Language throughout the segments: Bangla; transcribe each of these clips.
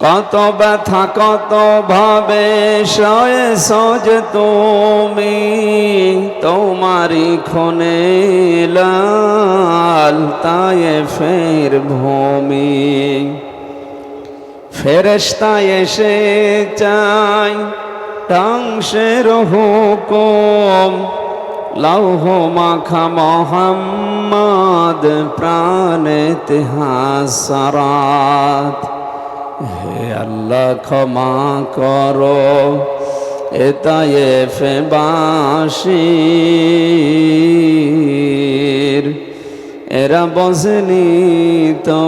কত ব্যথা কত ভাবে সয়ে সজ তুমি, তোমারি খুনে লাল তায়েফের ভূমি। ফেরেশতা এসে চাই ধ্বংসের হুকুম, লৌহ মাখা মোহাম্মদ প্রাণেতে হাসরাত। হে আল্লাহ ক্ষমা করো এ তায়েফে বাসীর, এরা বোঝেনি তো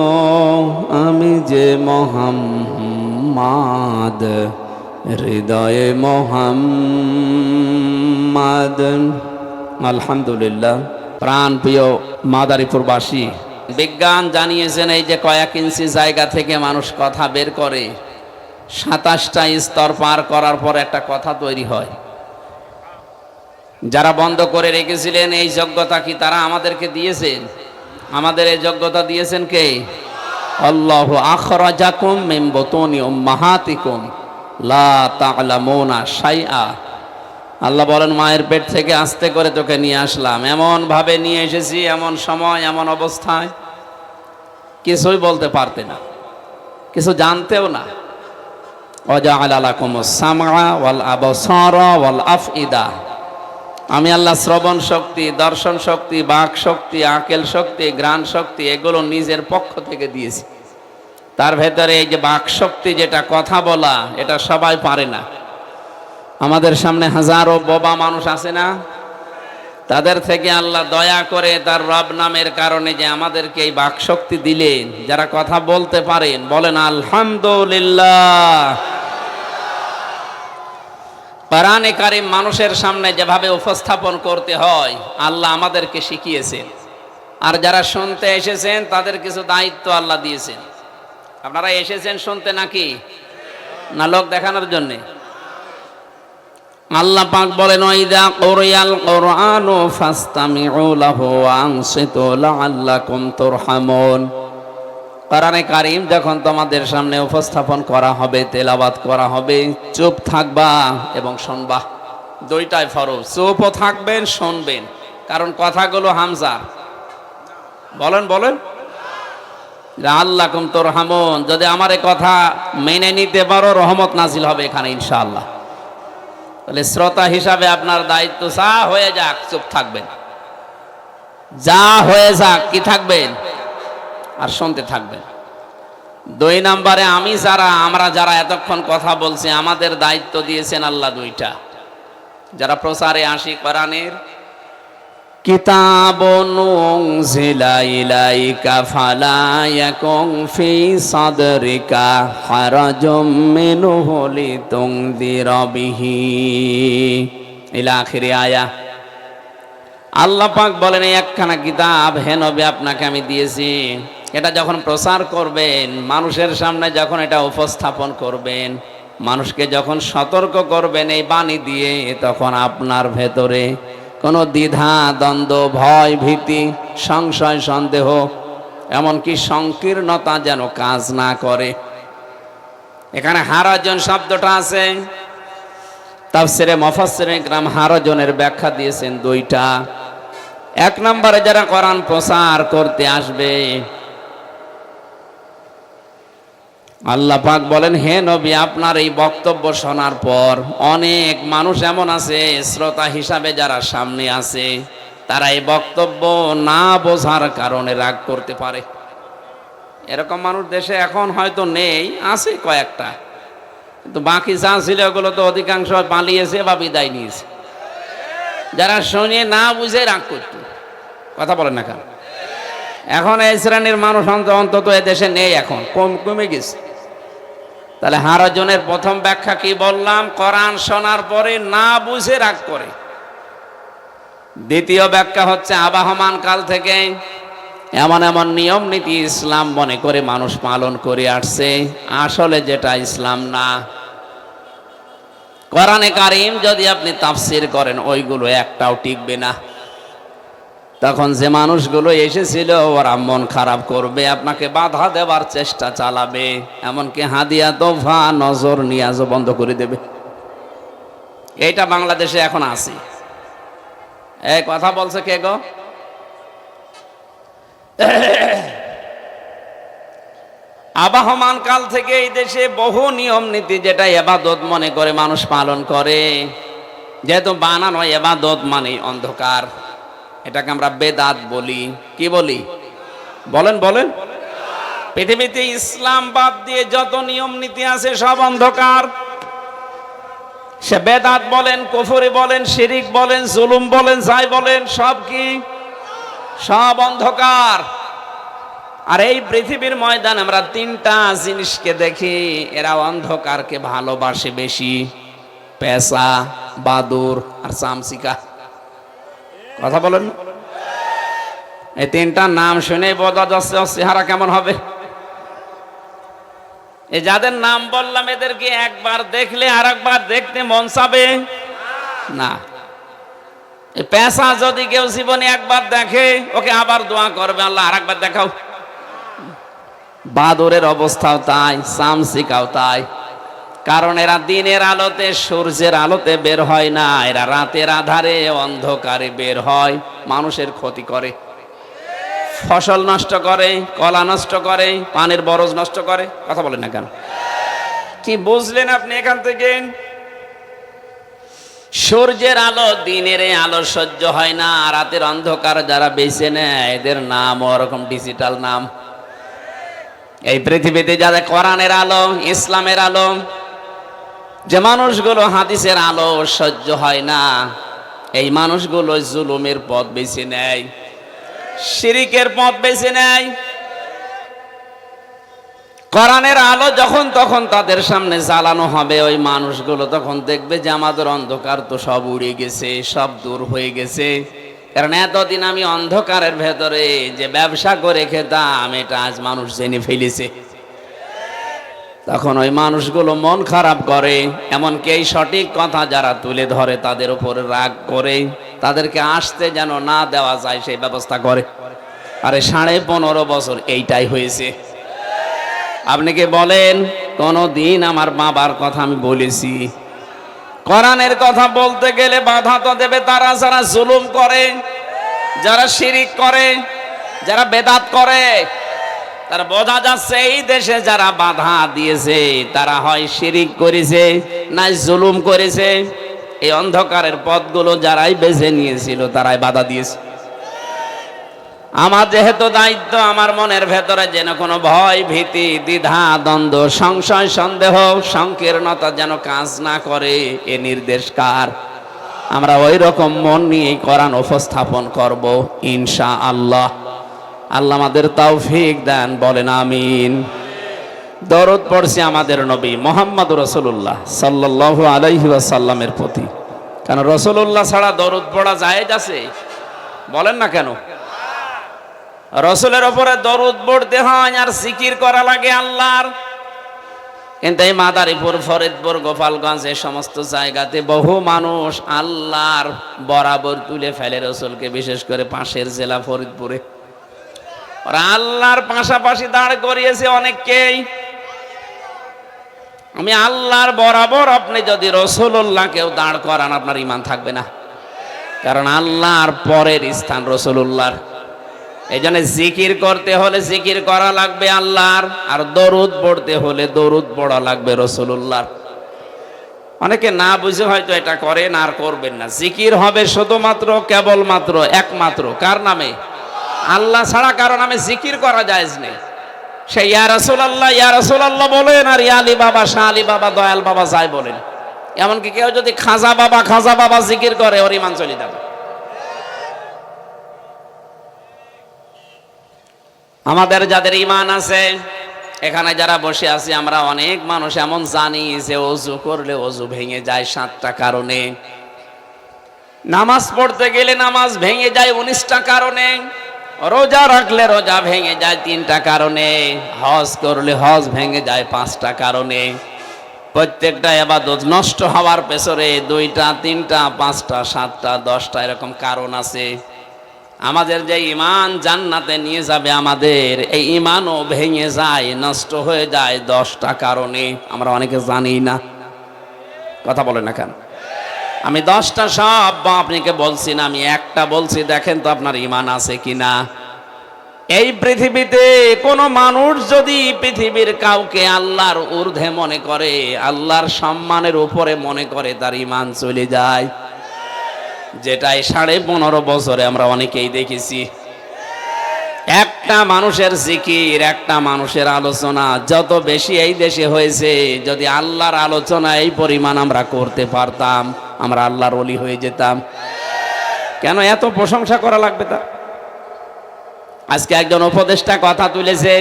আমি যে মোহাম্মদ, হৃদয়ে মোহাম্মদ। আলহামদুলিল্লাহ। প্রাণ প্রিয় মাদারীপুরবাসী, বিজ্ঞান জানিয়েছেন এই যে কয়েক ইঞ্চি জায়গা থেকে মানুষ কথা বের করে, 27টা স্তর পার করার পর একটা কথা তৈরি হয়। যারা বন্ধ করে রেখেছিলেন এই যোগ্যতা কি তারা আমাদেরকে দিয়েছেন? আমাদের এই যোগ্যতা দিয়েছেন কে? আল্লাহু আখরাজাকুম মিন বুতুনি উম্মাহাতিকুম লা তা'লামুনা শাইআ। আল্লাহ বলেন মায়ের পেট থেকে আস্তে করে তোকে নিয়ে আসলাম, এমন ভাবে নিয়ে এসেছি, এমন সময় এমন অবস্থায় কিছুই বলতে পারতে না, কিছু জানতেও না। ওয়াজআলা লাকুমুস সামআ ওয়াল আবসারা ওয়াল আফইদা। আমি আল্লাহ শ্রবণ শক্তি, দর্শন শক্তি, বাক শক্তি, আকেল শক্তি, ঘ্রাণ শক্তি এগুলো নিজের পক্ষ থেকে দিয়েছি। তার ভেতরে এই যে বাক শক্তি, যেটা কথা বলা, এটা সবাই পারে না। আমাদের সামনে হাজারো বোবা মানুষ আছে না? তাদের থেকে আল্লাহ দয়া করে তার রব নামের কারণে যে আমাদেরকে এই বাক শক্তি দিলেন, যারা কথা বলতে পারেন বলেন আলহামদুলিল্লাহ। কোরআনে কারীম মানুষের সামনে যেভাবে উপস্থাপন করতে হয় আল্লাহ আমাদেরকে শিখিয়েছেন, আর যারা শুনতে এসেছেন তাদের কিছু দায়িত্ব আল্লাহ দিয়েছেন। আপনারা এসেছেন শুনতে নাকি না লোক দেখানোর জন্যে? আল্লাহ পাক বলেন ওয়াইদা কুরিয়াল কুরআনু ফাসতামিউ লাহু ওয়া আনসিতু লাআল্লাকুম তুরহামুন। কোরআনে কারীম যখন তোমাদের সামনে উপস্থাপন করা হবে, তেলাওয়াত করা হবে, চুপ থাকবা এবং শুনবা। দুইটাই ফরজ, চুপও থাকবেন, শুনবেন, কারণ কথাগুলো হামজা। বলেন বলেন লাআল্লাকুম তুরহামুন। যদি আমার এই কথা মেনে নিতে পারো রহমত নাজিল হবে এখানে ইনশাআল্লাহ। তাহলে শ্রোতা হিসাবে আপনার দায়িত্ব যা হয়ে যাক চুপ থাকবেন, যা হয়ে যাক কি থাকবেন আর শুনতে থাকবেন। 2 নম্বরে আমরা যারা এতক্ষণ কথা বলছি আমাদের দায়িত্ব দিয়েছেন আল্লাহ দুইটা। যারা প্রচারে আসি কোরআনের, কিতাবুন উনজিলা ইলাইকা ফালা ইয়াকুন ফি সাদরিকা হারাজুম মিনহু লিতুনযিরা বিহি ইলা আখিরি আয়া। আল্লাহ পাক বলেন এই একখানা কিতাব হে নবী আপনাকে আমি দিয়েছি, এটা যখন প্রচার করবেন, মানুষের সামনে যখন এটা উপস্থাপন করবেন, মানুষকে যখন সতর্ক করবেন এই বাণী দিয়ে, তখন আপনার ভেতরে কোনো দ্বিধা দ্বন্দ্ব, ভয় ভীতি, সংশয় সন্দেহ, এমনকি সংকীর্ণতা যেন কাজ না করে। এখানে হারাজন শব্দটা আছে, তাফসিরে মুফাসসিরিন ইকরাম হারাজনের ব্যাখ্যা দিয়েছেন 2টা। 1 নম্বরে যারা কোরআন প্রচার করতে আসবে, আল্লাহ পাক বলেন হে নবী আপনার এই বক্তব্য শোনার পর অনেক মানুষ এমন আছে শ্রোতা হিসাবে যারা সামনে আছে, তারা এই বক্তব্য না বোঝার কারণে রাগ করতে পারে। এরকম মানুষ দেশে এখন হয়তো নেই, আছে কয়েকটা, কিন্তু বাকি যা ছিল ওগুলো তো অধিকাংশ পালিয়েছে বা বিদায় নিয়েছে। যারা শুনে না বুঝে রাগ করত, কথা বলেন না কেন? এখন এই শ্রেণীর মানুষ অন্তত এ দেশে নেই, এখন কমে গেছে। তাহলে হারাজনের প্রথম ব্যাখ্যা কি বললাম? কোরআন শোনার পরে না বুঝে রাগ করে। দ্বিতীয় ব্যাখ্যা হচ্ছে আবাহমান কাল থেকে এমন এমন নিয়ম নীতি ইসলাম মনে করে মানুষ পালন করে আসছে, আসলে যেটা ইসলাম না। কোরআনে কারীম যদি আপনি তাফসীর করেন ওইগুলো একটাও টিকবে না। তখন যে মানুষগুলো এসেছিল ওরা মন খারাপ করবে, আপনাকে বাধা দেওয়ার চেষ্টা চালাবে, এমনকি হাদিয়া তোফা নজর নিয়াজও বন্ধ করে দেবে। এইটা বাংলাদেশে এখন আছে। এই কথা বলছে কে গো? আবহমান কাল থেকে এই দেশে বহু নিয়ম নীতি যেটা ইবাদত মনে করে মানুষ পালন করে, যেহেতু বানানো ইবাদত মানে অন্ধকার, এটাকে আমরা বেদাত বলি। কি বলি? বলেন বলেন। পৃথিবীতে ইসলাম বাদ দিয়ে যত নিয়ম নীতি আছে সব অন্ধকার। সে বেদাত বলেন, কুফরি বলেন, শিরিক বলেন, জুলুম বলেন, যাই বলেন, সব কি? সব অন্ধকার। আর এই পৃথিবীর ময়দানে আমরা তিনটা জিনিসকে দেখি, এরা অন্ধকারকে ভালোবাসে বেশি: পেশা, বাদুর আর চামচিকা। কথা বলেন। এই তিনটা নাম শুনে বোঝা যাচ্ছে চেহারা কেমন হবে। এই যাদের নাম বললাম এদেরকে একবার দেখলে আর একবার দেখতে মন চাবে না। এই পেশা যদি কেউ জীবনে একবার দেখে, ওকে আবার দোয়া করবে, আল্লাহ আর একবার দেখাও। বাদুরের অবস্থাও তাই, চামচিকাও তাই। কারণ এরা দিনের আলোতে, সূর্যের আলোতে বের হয় না, এরা রাতের আধারে অন্ধকারে বের হয়, মানুষের ক্ষতি করে, ফসল নষ্ট করে, কলা নষ্ট করে, পানির বরজ নষ্ট করে। কথা বলেন না কেন? কি বুঝলেন আপনি এখান থেকে? সূর্যের আলো, দিনের আলো সহ্য হয় না, রাতের অন্ধকার যারা বেছে নেয় এদের নাম ওরকম ডিজিটাল নাম। এই পৃথিবীতে যাদের কোরআনের আলো, ইসলামের আলো, যে মানুষগুলো হাদিসের আলো সহ্য হয় না, এই মানুষগুলো জুলুমের পথ বেছে নেয়, শিরিকের পথ বেছে নেয়। কোরআনের আলো যখন তখন তাদের সামনে জ্বালানো হবে, ওই মানুষগুলো তখন দেখবে যে আমাদের অন্ধকার তো সব উড়ে গেছে, সব দূর হয়ে গেছে। কারণ এতদিন আমি অন্ধকারের ভেতরে যে ব্যবসা করে খেতাম, এটা আজ মানুষ জেনে ফেলেছে। তখন ওই মানুষগুলো মন খারাপ করে, এমনকি এই সঠিক কথা যারা তুলে ধরে তাদের উপরে রাগ করে, তাদেরকে আসতে যেন না দেওয়া যায় সেই ব্যবস্থা করে। আরে 15.5 বছর এইটাই হয়েছে। আপনি কি বলেন কোন দিন আমার বাবার কথা আমি বলেছি? কোরআনের কথা বলতে গেলে বাধা তো দেবে তারা, যারা জুলুম করে, যারা শিরিক করে, যারা বেদাত করে। তারা বোঝা যাচ্ছে এই দেশে যারা বাধা দিয়েছে তারা হয় শিরিক করেছে, না জুলুম করেছে। এই অন্ধকারের পথগুলো যারাই বেছে নিয়েছিল তারাই বাধা দিয়েছে। আমার যেহেতু দায়িত্ব, আমার মনের ভেতরে যেন কোনো ভয়, ভীতি, দ্বিধা, দ্বন্দ্ব, সংশয়, সন্দেহ, সংকীর্ণতা যেন কাজ না করে, এ নির্দেশ কার? আমরা ওই রকম মন নিয়ে কোরআন উপস্থাপন করব ইনশাআল্লাহ। আল্লাহ আমাদের তৌফিক দেন, বলেন আমিন। দরুদ পড়ছি আমাদের নবী মুহাম্মদ রাসূলুল্লাহ সাল্লাল্লাহু আলাইহি ওয়াসাল্লামের প্রতি। কারণ রাসূলুল্লাহ ছাড়া দরুদ পড়া জায়েজ আছে? বলেন না কেন? রসুলের ওপরে দরুদ পড়তে হয় আর জিকির করা লাগে আল্লাহর। কিন্তু এই মাদারীপুর, ফরিদপুর, গোপালগঞ্জ এই সমস্ত জায়গাতে বহু মানুষ আল্লাহর বরাবর তুলে ফেলে রসুলকে, বিশেষ করে পাশের জেলা ফরিদপুরে। ওরা আল্লাহর পাশাপাশি দাঁড় করিয়েছে অনেককেই। আমি আল্লাহর বরাবর, আপনি যদি রসুলুল্লাহকেও দাঁড় করান আপনার ঈমান থাকবে না। কারণ আল্লাহর পরের স্থান রসুলুল্লাহর। এই জন্য জিকির করতে হলে জিকির করা লাগবে আল্লাহর, আর দরুদ পড়তে হলে দরুদ পড়া লাগবে রসুলুল্লাহর। অনেকে না বুঝে হয়তো এটা করেন আর করবেন না। জিকির হবে শুধুমাত্র, কেবলমাত্র, একমাত্র কার নামে? আল্লাহ ছাড়া কারো নামে জিকির করা জায়েজ নেই। সে ইয়া রাসূলুল্লাহ, ইয়া রাসূলুল্লাহ বলেন, আর ইয়া আলী বাবা, শাহ আলী বাবা, দয়াল বাবা যাই বলেন। এমনকি কেউ যদি খাজা বাবা, খাজা বাবা জিকির করে, ওর ঈমান চলে যাবে। আমাদের যাদের ঈমান আছে, এখানে যারা বসে আছি আমরা অনেক মানুষ এমন জানি যে ওযু করলে ওযু ভেঙে যায় 7টা কারণে, নামাজ পড়তে গেলে নামাজ ভেঙে যায় 19টা কারণে, রোজা রাখলে রোজা ভেঙে যায় 3টা কারণে, হজ করলে হজ ভেঙে যায় 5টা কারণে। প্রত্যেকটা ইবাদত নষ্ট হওয়ার পেছনে 2টা, 3টা, 5টা, 7টা, 10টা এরকম কারণ আছে। আমাদের যে ঈমান জান্নাতে নিয়ে যাবে, আমাদের এই ঈমানও ভেঙে যায়, নষ্ট হয়ে যায় 10টা কারণে। আমরা অনেকে জানি না। কথা বলে না কেন? আমি 10টা সব আপনাকে বলছি না, আমি একটা বলছি, দেখেন তো আপনার ঈমান আছে কিনা। এই পৃথিবীতে কোনো মানুষ যদি পৃথিবীর কাউকে আল্লাহর ঊর্ধ্বে মনে করে, আল্লাহর সম্মানের উপরে মনে করে, তার ঈমান চলে যায়। যেটাই 15.5 বছরে আমরা অনেকেই দেখেছি। একটা মানুষের জিকির, একটা মানুষের আলোচনা যত বেশি এই দেশে হয়েছে, যদি আল্লাহর আলোচনা এই পরিমাণ আমরা করতে পারতাম, আমরা আল্লাহর ওলি হয়ে যেতাম। কেন এত প্রশংসা করা লাগবে তা? আজকে একজন উপদেষ্টা কথা তুলেছে,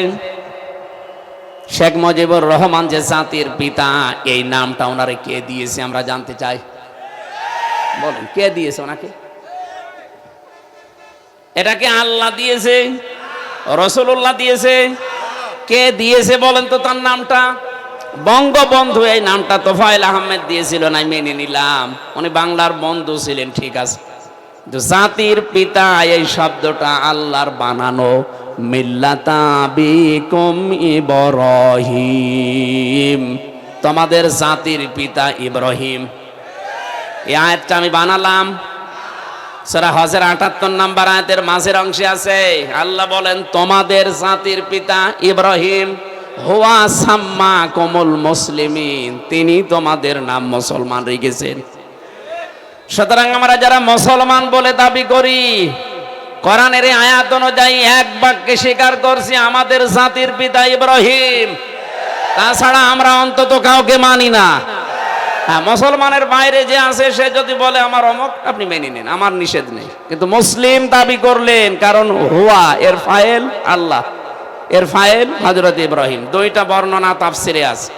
শেখ মুজিবুর রহমান যে জাতির পিতা, এই নামটা ওনারে কে দিয়েছে আমরা জানতে চাই। বলেন, কে দিয়েছে ওনাকে? এটাকে আল্লাহ দিয়েছে? রাসূলুল্লাহ দিয়েছে? কে দিয়েছে বলেন তো তার নামটা? বঙ্গবন্ধু এই নামটা তোফায়েল আহমেদ দিয়েছিল, না মেনে নিলাম, উনি বাংলার বন্ধু ছিলেন, ঠিক আছে। জাতির পিতা এই শব্দটা আল্লাহর বানানো। মিল্লাতা বিকুম ইব্রাহিম, তোমাদের জাতির পিতা ইব্রাহিম। এই আয়াতটা আমি বানালাম। সূরা হজের 78 নম্বর আয়াতের মাঝের অংশে আছে, আল্লাহ বলেন তোমাদের জাতির পিতা ইব্রাহিম, হুয়া সাম্মাকুমুল মুসলিমিন, তিনি তোমাদের নাম মুসলমান রেখেছেন। সুতরাং আমরা যারা মুসলমান বলে দাবি করি, কোরআনের আয়াত অনুযায়ী এক বাক্যে স্বীকার করছি আমাদের জাতির পিতা ইব্রাহিম। তাছাড়া আমরা অন্তত কাউকে মানি না। হ্যাঁ, মুসলমানের বাইরে যে আছে সে যদি বলে আমার অমুক, আপনি মেনে নেন, আমার নিষেধ নেই। কিন্তু মুসলিম দাবি করলেন, কারণ হুয়া এর ফাইল আল্লাহ, এর ফাইল হযরত ইব্রাহিম। দুইটা বর্ণনা তাফসিরে আছে।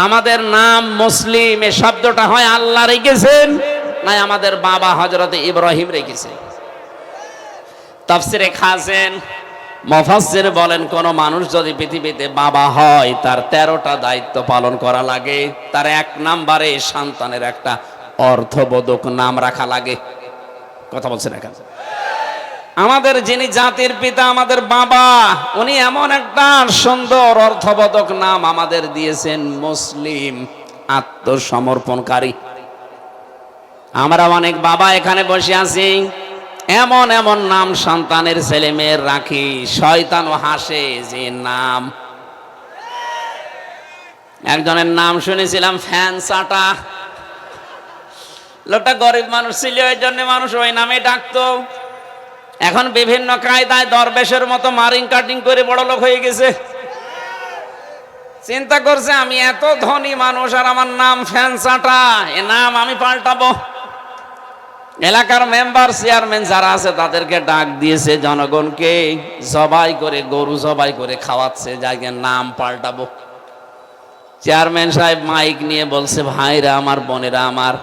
আমাদের নাম মুসলিম এই শব্দটা হয় আল্লাহ রেখেছেন, না আমাদের বাবা হযরত ইব্রাহিম রেখেছেন। তাফসিরে খাজেন মুফাসসির বলেন, কোন মানুষ যদি পৃথিবীতে বাবা হয়, তার 13টা দায়িত্ব পালন করা লাগে। তার 1 নম্বরে সন্তানের একটা অর্থবোধক নাম রাখা লাগে। কথা বলছেন এখন? আমাদের যিনি জাতির পিতা, আমাদের বাবা, উনি এমন একটা সুন্দর অর্থবোধক নাম আমাদের দিয়েছেন, মুসলিম, আত্মসমর্পণকারী। আমরা অনেক বাবা এখানে বসে আছি, এমন এমন নাম সন্তানের ছেলে মেয়ের রাখি, শয়তানও হাসে যে নাম। একজনের নাম শুনেছিলাম ফ্যান চাটা। লোকটা গরিব মানুষ ছিল, ওই জন্য মানুষ ওই নামে ডাকতো। এখন বিভিন্ন কায়দায় দরবেশের মতো মারিং কাটিং করে বড় লোক হয়ে গেছে। চিন্তা করছে আমি এত ধনী মানুষ আর আমার নাম ফ্যান চাটা, এ নাম আমি পাল্টাবো। এলাকার মেম্বার চেয়ারম্যান যারা আছে তাদেরকে ডাক দিয়েছে, জনগণকে জবাই করে, গরু জবাই করে খাওয়াচ্ছে, জায়গায় নাম পাল্টাবো। চেয়ারম্যান সাহেব মাইক নিয়ে বলছে, ভাইরা আমার, বোনেরা আমার,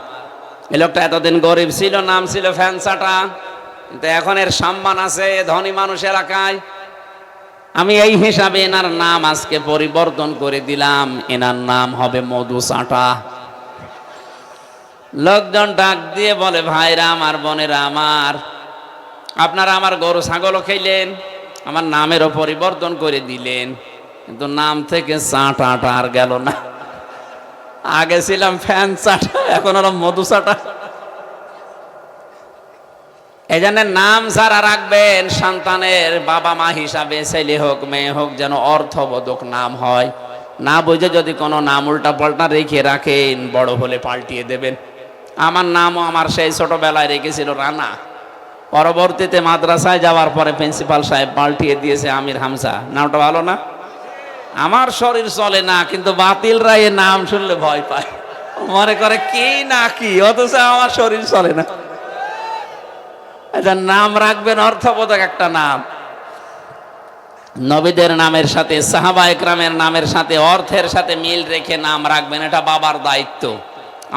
এই লোকটা এতদিন গরিব ছিল, নাম ছিল ফ্যানসাটা, কিন্তু এখন এর সম্মান আছে, ধনী মানুষ এলাকায়। আমি এই হিসাবে এনার নাম আজকে পরিবর্তন করে দিলাম, এনার নাম হবে মধু চাটা। লোকজন ডাক দিয়ে বলে, ভাইরা আমার, বোনেরা আমার, আপনারা আমার গরু ছাগলও খেলেন, আমার নামেরও পরিবর্তন করে দিলেন, কিন্তু নাম থেকে চাটা আর গেল না। আগে ছিলাম ফ্যান চাটা, এখন আর মধু চাটা। এই জন্য নাম যারা রাখবেন সন্তানের বাবা মা হিসাবে, ছেলে হোক মেয়ে হোক, যেন অর্থবোধক নাম হয়। না বুঝে যদি কোনো নাম উল্টা পাল্টা রেখে রাখেন, বড় হলে পাল্টিয়ে দেবেন। আমার নামও আমার সেই ছোটবেলায় রেখেছিল রানা, পরবর্তীতে মাদ্রাসায় যাওয়ার পরে প্রিন্সিপাল সাহেব পাল্টিয়ে দিয়েছে আমির হামজা। নামটা ভালো না? আমার শরীর চলে না, কিন্তু বাতিলরা এ নাম শুনলে ভয় পায়, মনে করে কি না কি, অথচ আমার শরীর চলে না। নাম রাখবেন অর্থবোধক একটা নাম। নবীদের নামের সাথে, সাহাবা একরামের নামের সাথে, অর্থের সাথে মিল রেখে নাম রাখবেন, এটা বাবার দায়িত্ব।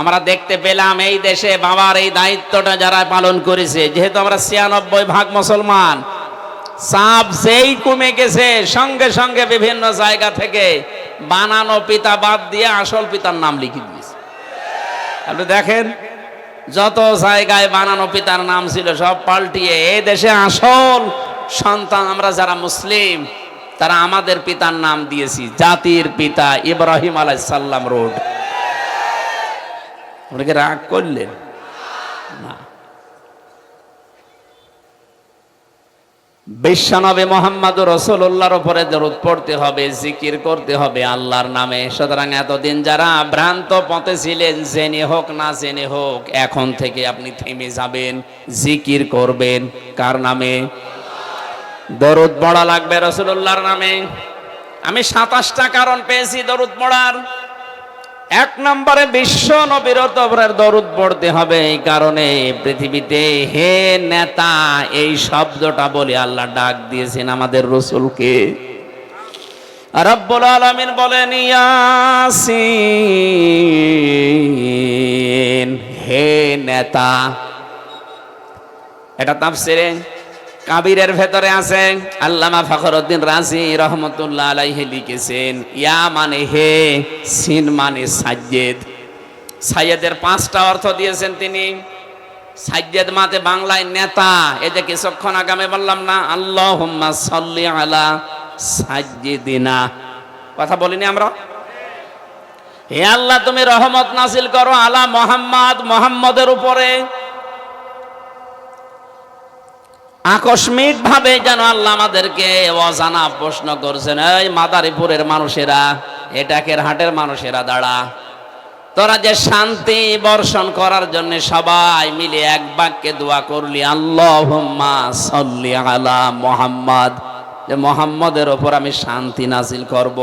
আমরা দেখতে পেলাম এই দেশে বাবার এই দায়িত্বটা যারা পালন করেছে, যেহেতু আমরা 96% মুসলমান, সাপ যেই কমে গেছে, সঙ্গে সঙ্গে বিভিন্ন জায়গা থেকে বানানো পিতা বাদ দিয়ে আসল পিতার নাম লিখে দিয়েছে। আপনি দেখেন, যত জায়গায় বানানো পিতার নাম ছিল সব পাল্টিয়ে এই দেশে আসল সন্তান আমরা যারা মুসলিম তারা আমাদের পিতার নাম দিয়েছি জাতির পিতা ইব্রাহিম আলাইহিস সালাম রোড। আপনাকে রাগ করলেন না? বিশ্বনবী মুহাম্মদুর রাসূলুল্লাহর উপরে দরুদ পড়তে হবে, জিকির করতে হবে আল্লাহর নামে। সুতরাং এতদিন যারা ভ্রান্ত পথে ছিলেন, জেনে হোক না জেনে হোক, এখন থেকে আপনি থেমে যাবেন, জিকির করবেন। কার নামে? দরুদ পড়া লাগবে রাসূলুল্লাহর নামে। আমি 27টা কারণ পেয়েছি দরুদ পড়ার। এক নম্বরে বিশ্ব নবীর উপরে দরুদ পড়তে হবে এই কারণে পৃথিবীতে হে নেতা এই শব্দটা বলে আল্লাহ ডাক দিয়েছেন আমাদের রাসূলকে। রব্বুল আলামিন বলেন ইয়াসিন, হে নেতা। এটা তাফসিরে কাবিরের ভেতরে আছে। আল্লামা ফখরুদ্দিন রাজি রহমতুল্লাহ আলাইহি লিখেছেন ইয়া মানে হে, সিন মানে সাজ্জেদ। সাইয়েদের 5টা অর্থ দিয়েছেন তিনি। সাজ্জেদ মাতে বাংলায় নেতা। এই যে কিছুক্ষণ আগে আমি বললাম না আল্লাহুম্মা সাল্লি আলা সাজ্জিদিনা, কথা বলিনি আমরা? হে আল্লাহ তুমি রহমত নাজিল করো আলা মুহাম্মদ, মুহাম্মদের উপরে। আকস্মিক ভাবে যেন আল্লাহ আমাদেরকে অজানা প্রশ্ন করছেন, এই মাদারীপুরের মানুষেরা, এটাকের হাটের মানুষেরা, দাঁড়া, তোরা যে শান্তি বর্ষণ করার জন্য সবাই মিলে এক বাক্যে দোয়া করলি আল্লাহুম্মা সাল্লি আলা মুহাম্মদ, যে মুহাম্মদের উপর আমি শান্তি নাজিল করব।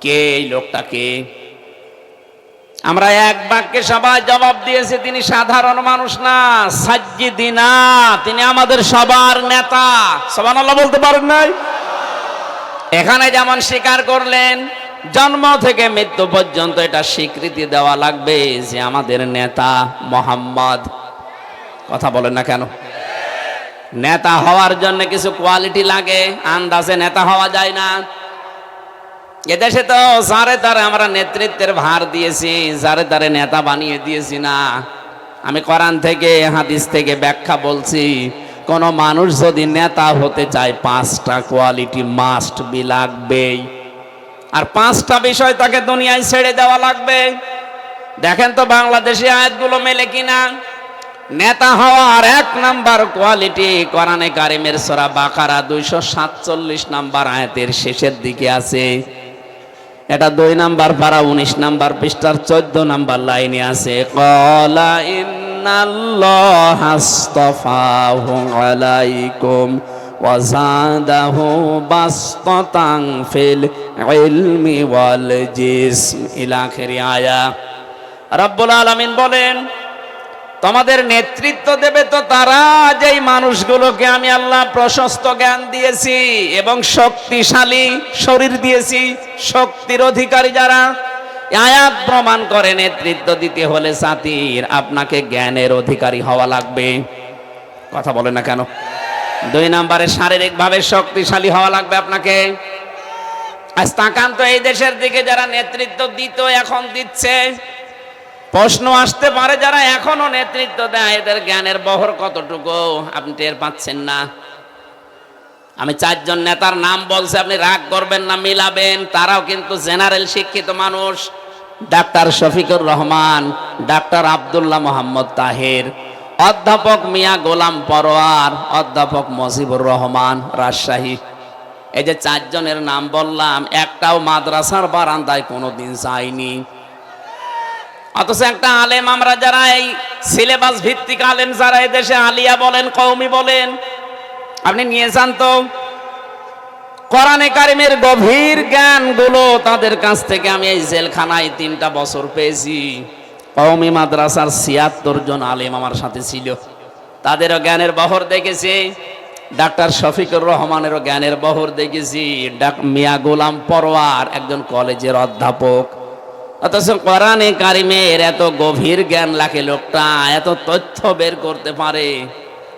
কে এই লোকটাকে? আমরা এক বাক্যে সবাই জবাব দিয়েছি তিনি সাধারণ মানুষ না, সাজ্জিদিনা, তিনি আমাদের সবার নেতা। সুবহানাল্লাহ বলতে পারেন নাই? এখানে যেমন স্বীকার করলেন, জন্ম থেকে মৃত্যু পর্যন্ত এটা স্বীকৃতি দেওয়া লাগবে যে আমাদের নেতা মুহাম্মদ। কথা বলেন না কেন? নেতা হওয়ার জন্য কিছু কোয়ালিটি লাগে, আন্দাজে নেতা হওয়া যায় না। এদেশে তো যারে তারে আমরা নেতৃত্বের ভার দিয়েছি, যারে তারে নেতা বানিয়ে দিয়েছি না। আমি কোরআন থেকে হাদিস থেকে ব্যাখ্যা বলছি, কোন মানুষ যদি নেতা হতে চায় 5টা কোয়ালিটি মাস্ট বি লাগবেই। আর 5টা বিষয় তাকে দুনিয়ায় ছেড়ে দেওয়া লাগবে। দেখেন তো বাংলাদেশি আয়াতগুলো মেলে কিনা। নেতা হওয়ার 1 নাম্বার কোয়ালিটি কোরআনে কারিমের সূরা বাকারা 247 নাম্বার আয়াতের শেষের দিকে আছে। এটা 2 নাম্বার পারা 19 নাম্বার পৃষ্ঠার 14 নাম্বার লাইনে আছে। ক্বালা ইন্নাল্লাহা আসতাফাহু আলাইকুম ওয়া যাদাহু বাসতাতান ফিল ইলমি ওয়াল জিসম ইলা আখিরি আয়া। রব্বুল আলামিন বলেন, তোমাদের নেতৃত্ব দেবে তো তারা যেই মানুষগুলোকে আমি আল্লাহ প্রশস্ত জ্ঞান দিয়েছি এবং শক্তিশালী শরীর দিয়েছি, শক্তির অধিকারী যারা। আয়াত প্রমাণ করে নেতৃত্ব দিতে হলে জাতির আপনাকে জ্ঞানের অধিকারী হওয়া লাগবে। কথা বলে না কেন? 2 নম্বরে শারীরিকভাবে শক্তিশালী হওয়া লাগবে আপনাকে। আজ তাকান তো এই দেশের দিকে যারা নেতৃত্ব দিত এখন দিচ্ছে, প্রশ্ন আসতে পারে যারা এখনো নেতৃত্ব দেয় এদের জ্ঞানের বহর কতটুকু আপনি টের পাচ্ছেন না। আমি 4 জন নেতার নাম বলছি, আপনি রাগ করবেন না, মিলাবেন। তারাও কিন্তু জেনারেল শিক্ষিত মানুষ। ডাক্তার শফিকুর রহমান, ডাক্তার আব্দুল্লাহ মোহাম্মদ তাহের, অধ্যাপক মিয়া গোলাম পরোয়ার, অধ্যাপক মুজিবুর রহমান রাজশাহী। এই যে 4 জনের নাম বললাম, একটাও মাদ্রাসার বারান্দায় কোনোদিন যায়নি। অথচ একটা আলেম, আমরা যারা এই সিলেবাস ভিত্তিক আলেম যারা এদেশে আলিয়া বলেন কওমি বলেন, আপনি নিয়ে যান তো কোরআনে কারিমের গভীর জ্ঞানগুলো তাদের কাছ থেকে আমি এই জেলখানায় 3টা বছর পেয়েছি। কওমি মাদ্রাসার 76 জন আলেম আমার সাথে ছিল, তাদেরও জ্ঞানের বহর দেখেছি। ডাক্তার শফিকুর রহমানেরও জ্ঞানের বহর দেখেছি। মিয়া গোলাম পরোয়ার একজন কলেজের অধ্যাপক। অথচ কোরআনে কারিমের এত গভীর জ্ঞান লাগে লোকটা, এত তথ্য বের করতে পারে।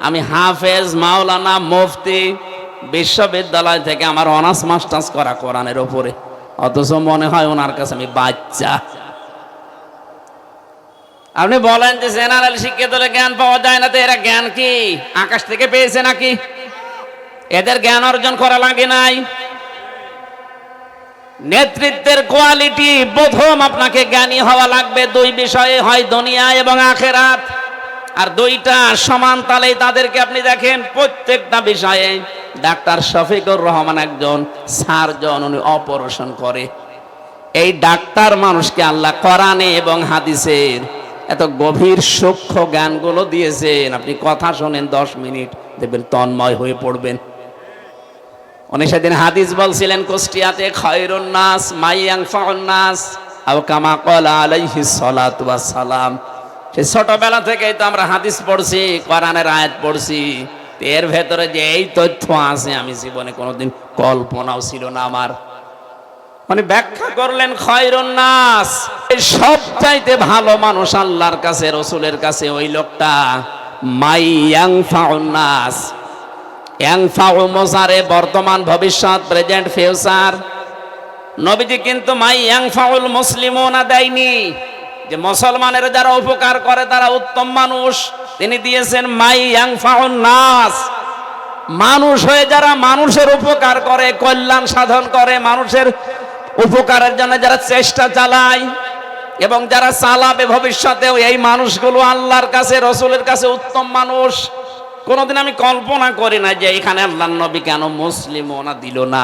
আমি হাফেজ, মাওলানা, মুফতি, বিশ্ববিদ্যালয় থেকে আমার অনার্স মাস্টার্স করা কোরআনের উপরে, অথচ মনে হয় ওনার কাছে আমি বাচ্চা। আপনি বলেন যে জেনারেল শিক্ষিত হলে জ্ঞান পাওয়া যায় না, তো এরা জ্ঞান কি আকাশ থেকে পেয়েছে নাকি? এদের জ্ঞান অর্জন করা লাগে নাই। নেতৃত্বের কোয়ালিটি প্রথম আপনাকে জ্ঞানী হওয়া লাগবে দুই বিষয়ে, হয় দুনিয়া এবং আখেরাত। আর দুইটা সমান তালেই তাদেরকে আপনি দেখেন প্রত্যেকটা বিষয়ে। ডাক্তার শফিকুর রহমান একজন সার্জন, উনি অপারেশন করে। এই ডাক্তার মানুষকে আল্লাহ কোরআনে এবং হাদিসের এত গভীর সূক্ষ্ম জ্ঞানগুলো দিয়েছেন, আপনি কথা শোনেন 10 মিনিট দেখবেন তন্ময় হয়ে পড়বেন। উনি সেদিন হাদিস বলছিলেন কুষ্টিয়াতে, খায়রুন নাস মাইয়ানফাউন নাস আও কামা ক্বালা আলাইহিস সালাতু ওয়াস সালাম। সেই ছোটবেলা থেকেই তো আমরা হাদিস পড়ছি, কোরআনের আয়াত পড়ছি, এর ভেতরে যে এই তথ্য আছে আমি জীবনে কোনোদিন কল্পনাও ছিল না আমার। মানে ব্যাখ্যা করলেন খায়রুন নাস, সবচাইতে ভালো মানুষ আল্লাহর কাছে, রাসূলের কাছে ওই লোকটা মাইয়ানফাউন নাস। ইয়ানফাউ মুজারে বর্তমান ভবিষ্যৎ, প্রেজেন্ট ফিউচার। নবীজি কিন্তু মাইয়ানফাউল মুসলিমুনা দেয়নি, যে মুসলমানের যারা উপকার করে তারা উত্তম মানুষ। তিনি দিয়েছেন মাইয়ানফাউন নাস, মানুষ হয়ে যারা মানুষের উপকার করে, কল্যাণ সাধন করে, মানুষের উপকারের জন্য যারা চেষ্টা চালায় এবং যারা চালাবে ভবিষ্যতেও, এই মানুষগুলো আল্লাহর কাছে, রাসূলের কাছে উত্তম মানুষ। কোনদিন আমি কল্পনা করি না যে এখানে আল্লাহর নবী কেন মুসলিমনা দিল না।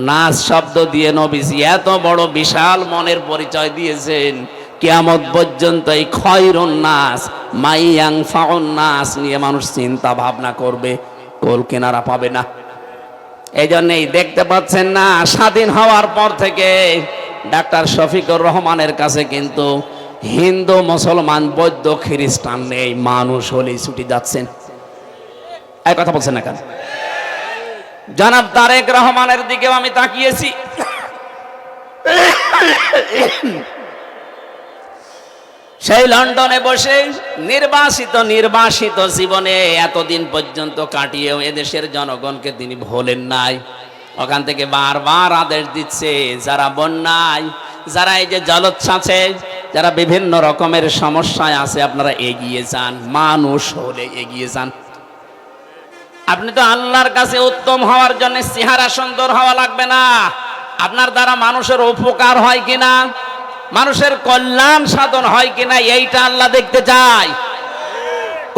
নাস শব্দ দিয়ে নবীজি এত বড় বিশাল মনের পরিচয় দিয়েছেন, কিয়ামত পর্যন্ত এই খায়রুন নাস মাইয়ানফাউন নাস নিয়ে মানুষ চিন্তা ভাবনা করবে, কোল কেনারা পাবে না। এই জন্যই দেখতে পাচ্ছেন না, স্বাধীন হওয়ার পর থেকে ডাক্তার শফিকুর রহমানের কাছে কিন্তু হিন্দু, মুসলমান, বৌদ্ধ, খ্রিস্টান নেই, মানুষ হলেই ছুটি যাচ্ছেন। এই কথা বলছেন না কেন? জনাব তারেক রহমানের দিকেও আমি তাকিয়েছি। সেই লন্ডনে বসে নির্বাসিত জীবনে এতদিন পর্যন্ত কাটিয়েও এদেশের জনগণকে তিনি ভোলেন নাই। ওখান থেকে বারবার আদেশ দিচ্ছে, যারা বন্যায়, যারা এই যে জলোচ্ছ্বাসে, যারা বিভিন্ন রকমের সমস্যায় আছে, আপনারা এগিয়ে যান, মানুষ হলে এগিয়ে যান। আপনি তো আল্লাহর কাছে উত্তম হওয়ার জন্য চেহারা সুন্দর হওয়া লাগবে না, আপনার দ্বারা মানুষের উপকার হয় কিনা, মানুষের কল্যাণ সাধন হয় কিনা, এইটা আল্লাহ দেখতে চায়।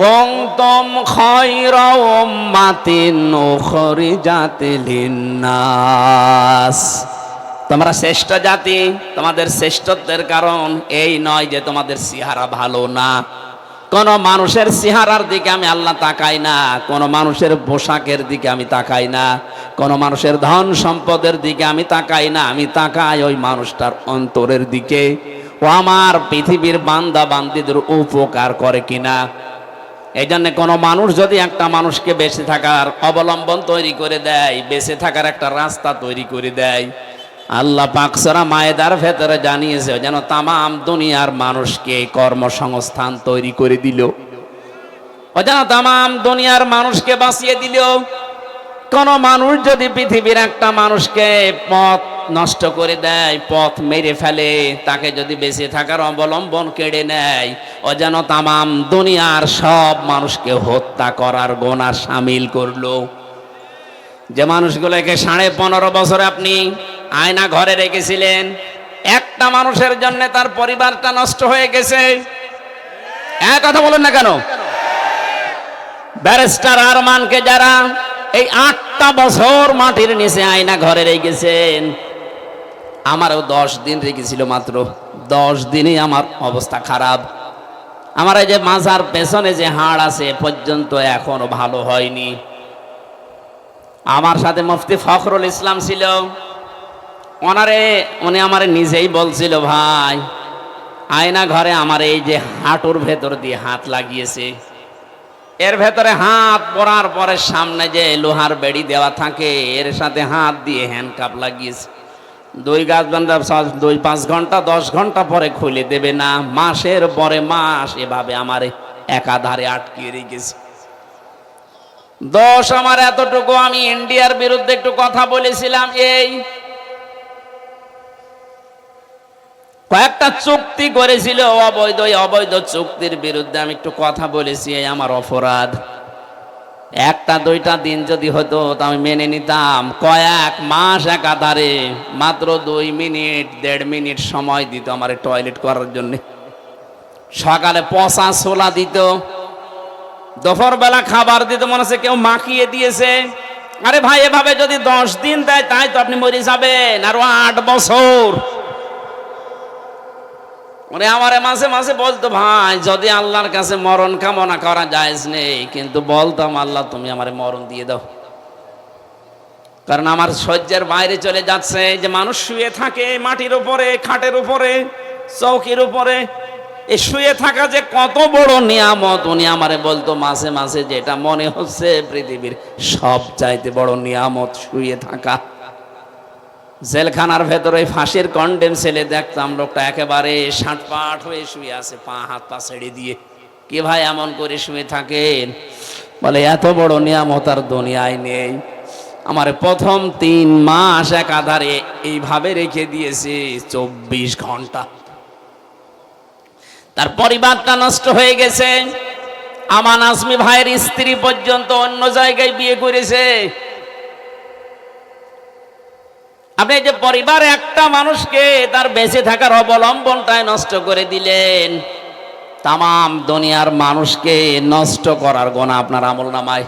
কুনতুম খায়রা উম্মাতিন উখরিজাত লিন্নাস, তোমরা শ্রেষ্ঠ জাতি। তোমাদের শ্রেষ্ঠত্বের কারণ এই নয় যে তোমাদের চেহারা ভালো না। কোন মানুষের চেহারার দিকে আমি আল্লাহ তাকাই না, কোন মানুষের পোশাকের দিকে আমি তাকাই না, কোন মানুষের ধন সম্পদের দিকে আমি তাকাই না। আমি তাকাই ওই মানুষটার অন্তরের দিকে, ও আমার পৃথিবীর বান্দা বান্দীদের উপকার করে কিনা। এই জন্য কোনো মানুষ যদি একটা মানুষকে বেঁচে থাকার অবলম্বন তৈরি করে দেয়, বেঁচে থাকার একটা রাস্তা তৈরি করে দেয়, আল্লাহ পাক সূরা মায়েদার ভেতরে জানিয়েছে যেন তামাম দুনিয়ার মানুষকে কর্মসংস্থান তৈরি করে দিল, ও যেন তামাম দুনিয়ার মানুষকে বাঁচিয়ে দিল। কোন মানুষ যদি পৃথিবীর একটা মানুষকে পথ নষ্ট করে দেয়, পথ মেরে ফেলে, তাকে যদি বেঁচে থাকার অবলম্বন কেড়ে নেয়, ও যেন তামাম দুনিয়ার সব মানুষকে হত্যা করার গুনাহ শামিল করলো। যে মানুষগুলোকে 15.5 বছরে আপনি আয়না ঘরে রেখেছিলেন, একটা মানুষের জন্য তার পরিবারটা নষ্ট হয়ে গেছে। এক কথা বলেন না কেন? ব্যারিস্টার আরমানকে যারা এই 8টা বছর মাটির নিচে আয়না ঘরে রেখেছেন, আমারও 10 দিন রেখেছিল, মাত্র 10 দিনই আমার অবস্থা খারাপ। আমার এই যে মাজার পেছনে যে হাড় আছে পর্যন্ত এখনো ভালো হয়নি। আমার সাথে মুফতি ফখরুল ইসলাম ছিল, উনি আমারে নিজেই বলছিল, ভাই আয়না ঘরে আমার এই যে হাঁটুর ভেতর দিয়ে হাত লাগিয়েছে, এর ভেতরে হাত পড়ার পরে সামনে যে লোহার বেড়ি দেওয়া থাকে, এর সাথে হাত দিয়ে হ্যান্ডকাপ লাগিয়েছে। 2-5 ঘন্টা 10 ঘন্টা পরে খুলে দেবে না, মাসের পরে মাস এভাবে আমার একাধারে আটকিয়ে রেখেছে। দোষ আমার এতটুকু, আমি ইন্ডিয়ার বিরুদ্ধে একটু কথা বলেছিলাম, এই কয়েকটা চুক্তি চুক্তি করেছিল অবৈধ চুক্তির বিরুদ্ধে আমি একটু কথা বলেছি, এই আমার অপরাধ। একটা দুইটা দিন যদি হতো তা আমি মেনে নিতাম। কয়েক মাস একাধারে মাত্র 2 মিনিট 1.5 মিনিট সময় দিত আমার টয়লেট করার জন্য। সকালে পচা ছোলা দিত, দুপুর বেলা খাবার দিত, মনে হচ্ছে কেউ মাখিয়ে দিয়েছে। আরে ভাই, এভাবে যদি 10 দিন দেয় তাই তো আপনি মরে যাবেন, আরো 8 বছর। মানে আমার মাঝে মাঝে বলতো, ভাই যদি আল্লাহর কাছে মরণ কামনা করা জায়েজ নেই, কিন্তু বলতাম আল্লাহ তুমি আমারে মরণ দিয়ে দাও, কারণ আমার সহ্যের বাইরে চলে যাচ্ছে। যে মানুষ শুয়ে থাকে মাটির উপরে, খাটের উপরে, চৌকির উপরে, এই শুয়ে থাকা যে কত বড় নিয়ামত, উনি আমারে বলতো মাঝে মাঝে, যেটা মনে হচ্ছে পৃথিবীর সব চাইতে বড় নিয়ামত শুয়ে থাকা। জেলখানার ভেতরে ফাঁসির কন্ডেম ছেলে দেখতাম, লোকটা একেবারে ষাটপাট হয়ে শুয়ে আছে, হাত পা ছেড়ে দিয়ে। কি ভাই এমন করে শুয়ে থাকেন? বলে এত বড় নিয়ামত আর দুনিয়ায় নেই। আমার প্রথম 3 মাস একাধারে এইভাবে রেখে দিয়েছে 24 ঘন্টা। তার পরিবারটা নষ্ট হয়ে গেছে। আমান আজমি ভাইয়ের স্ত্রী পর্যন্ত অন্য জায়গায় বিয়ে করেছে। আপনি যে পরিবার একটা মানুষকে তার বেঁচে থাকার অবলম্বনটাই নষ্ট করে দিলেন, তাম দুনিয়ার মানুষকে নষ্ট করার গুনাহ আপনার আমলনামায়।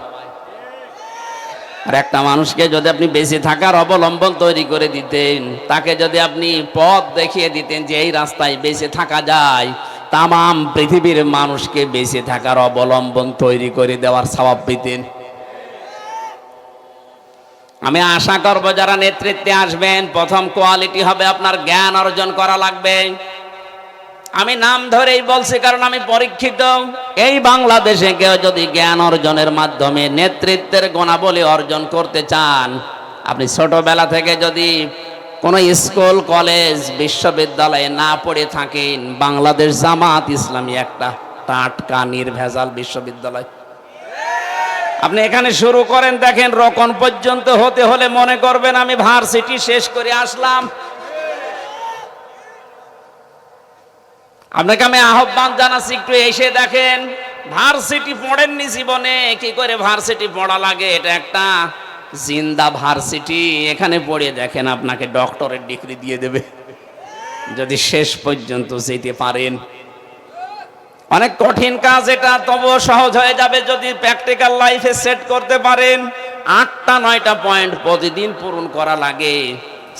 আর একটা মানুষকে যদি আপনি বেঁচে থাকার অবলম্বন তৈরি করে দিতেন, তাকে যদি আপনি পথ দেখিয়ে দিতেন যে এই রাস্তায় বেঁচে থাকা যায়, তাম পৃথিবীর মানুষকে বেঁচে থাকার অবলম্বন তৈরি করে দেওয়ার সওয়াব পেতেন। আমি আশা করব যারা নেতৃত্বে আসবেন, প্রথম কোয়ালিটি হবে আপনার জ্ঞান অর্জন করা লাগবে। আমি নাম ধরেই বলছি কারণ আমি পরীক্ষিত। এই বাংলাদেশে কেউ যদি জ্ঞান অর্জনের মাধ্যমে নেতৃত্বের গুণাবলী অর্জন করতে চান, আপনি ছোটবেলা থেকে যদি কোনো স্কুল কলেজ বিশ্ববিদ্যালয়ে না পড়ে থাকেন, বাংলাদেশ জামাত ইসলামী একটা টাটকা নির্ভেজাল বিশ্ববিদ্যালয়। আপনি এখানে শুরু করেন, দেখেন রকন পর্যন্ত হতে হলে মনে করবেন আমি ভার্সিটি শেষ করে আসলাম। আপনাকে আমি আহ্বান জানাচ্ছি, একটু এসে দেখেন। ভার্সিটি পড়েননি জীবনে, কি করে ভার্সিটি পড়া লাগে? এটা একটা জিন্দা ভার্সিটি। এখানে পড়ে দেখেন, আপনাকে ডক্টরেট ডিগ্রি দিয়ে দেবে যদি শেষ পর্যন্ত যেতে পারেন। অনেক কঠিন কাজ এটা, তবুও সহজ হয়ে যাবে যদি প্র্যাকটিক্যাল লাইফে সেট করতে পারেন। 8টা 9টা পয়েন্ট প্রতিদিন পূরণ করা লাগে।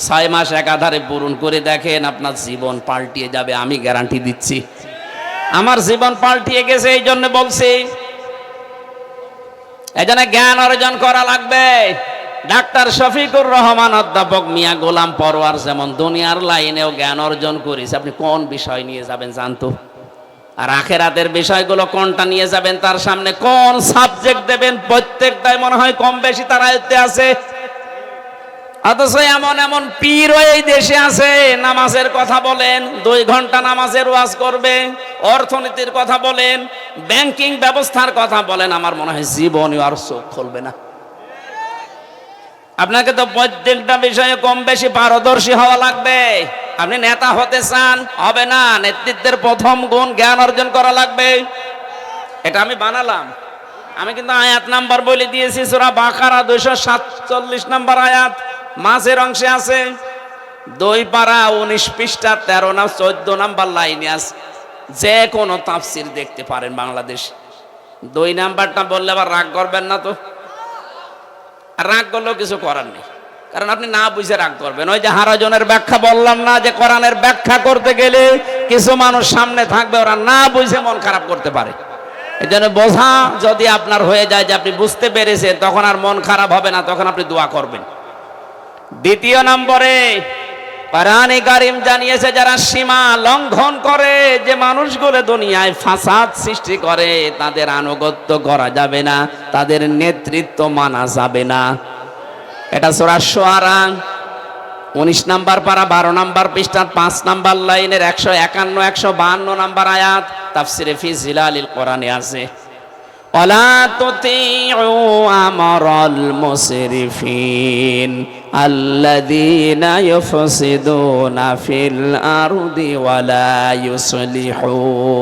6 মাস একাধারে পূরণ করে দেখেন, আপনার জীবন পাল্টিয়ে যাবে, আমি গ্যারান্টি দিচ্ছি। আমার জীবন পাল্টিয়ে গেছে, এই জন্য বলছি। এই জন্য জ্ঞান অর্জন করা লাগবে। ডাক্তার শফিকুর রহমান, অধ্যাপক মিয়া গোলাম পরোয়ার যেমন দুনিয়ার লাইনেও জ্ঞান অর্জন করেছে। আপনি কোন বিষয় নিয়ে যাবেন জানতো? আর আখেরাতের বিষয়গুলো কোনটা নিয়ে যাবেন, তার সামনে কোন সাবজেক্ট দেবেন, প্রত্যেকটাই মনে হয় কম বেশি তার আয়ত্তে আছে। অথচ এমন এমন পীরও এই দেশে আছে, নামাজের কথা বলেন, 2 ঘন্টা নামাজের ওয়াজ করবে, অর্থনীতির কথা বলেন, ব্যাংকিং ব্যবস্থার কথা বলেন, আমার মনে হয় জীবনে আর চোখ খুলবে না। আপনাকে তো প্রত্যেকটা বিষয়ে কম বেশি পারদর্শী হওয়া লাগবে। আপনি নেতা হতে চান, হবে না। নেতৃত্বের প্রথম গুণ জ্ঞান অর্জন করা লাগবে। এটা আমি বানালাম, আমি কিন্তু আয়াত নাম্বার বলে দিয়েছি। সূরা বাকারা 247 নম্বর আয়াত মাঝের অংশে আছে। 2 পারা 19 পৃষ্ঠা 13 না 14 নাম্বার লাইনে আছে। যে কোনো তাফসির দেখতে পারেন বাংলাদেশ। 2 নাম্বারটা বললে আবার রাগ করবেন না তো? রাগ করলেও কিছু করার নেই, কারণ আপনি না বুঝে রাগ করবেন। ওই যে হারাজনের ব্যাখ্যা বললাম না, যে কোরআনের ব্যাখ্যা করতে গেলে কিছু মানুষ সামনে থাকবে, ওরা না বুঝে মন খারাপ করতে পারে। এই জন্য বোঝা যদি আপনার হয়ে যায় যে আপনি বুঝতে পেরেছেন, তখন আর মন খারাপ হবে না, তখন আপনি দোয়া করবেন। 2 নম্বরে কোরআনে কারীম জানিয়েছে, যারা সীমা লঙ্ঘন করে, যে মানুষগুলো দুনিয়ায় ফাসাদ সৃষ্টি করে, তাদের আনুগত্য করা যাবে না, তাদের নেতৃত্ব মানা যাবে না। এটা সূরা শুআরা 19 নাম্বার পারা 12 নাম্বার পৃষ্ঠা 5 নাম্বার লাইনের 151 152 নাম্বার আয়াত তাফসিরে ফি জিলালিল কোরআনে আছে। ওয়ালা তুতিউ আমরাল মুসরিফিন, আল্লাযীনা ইউফসিদুনা ফিল আরদি ওয়ালা ইউসলিহুন।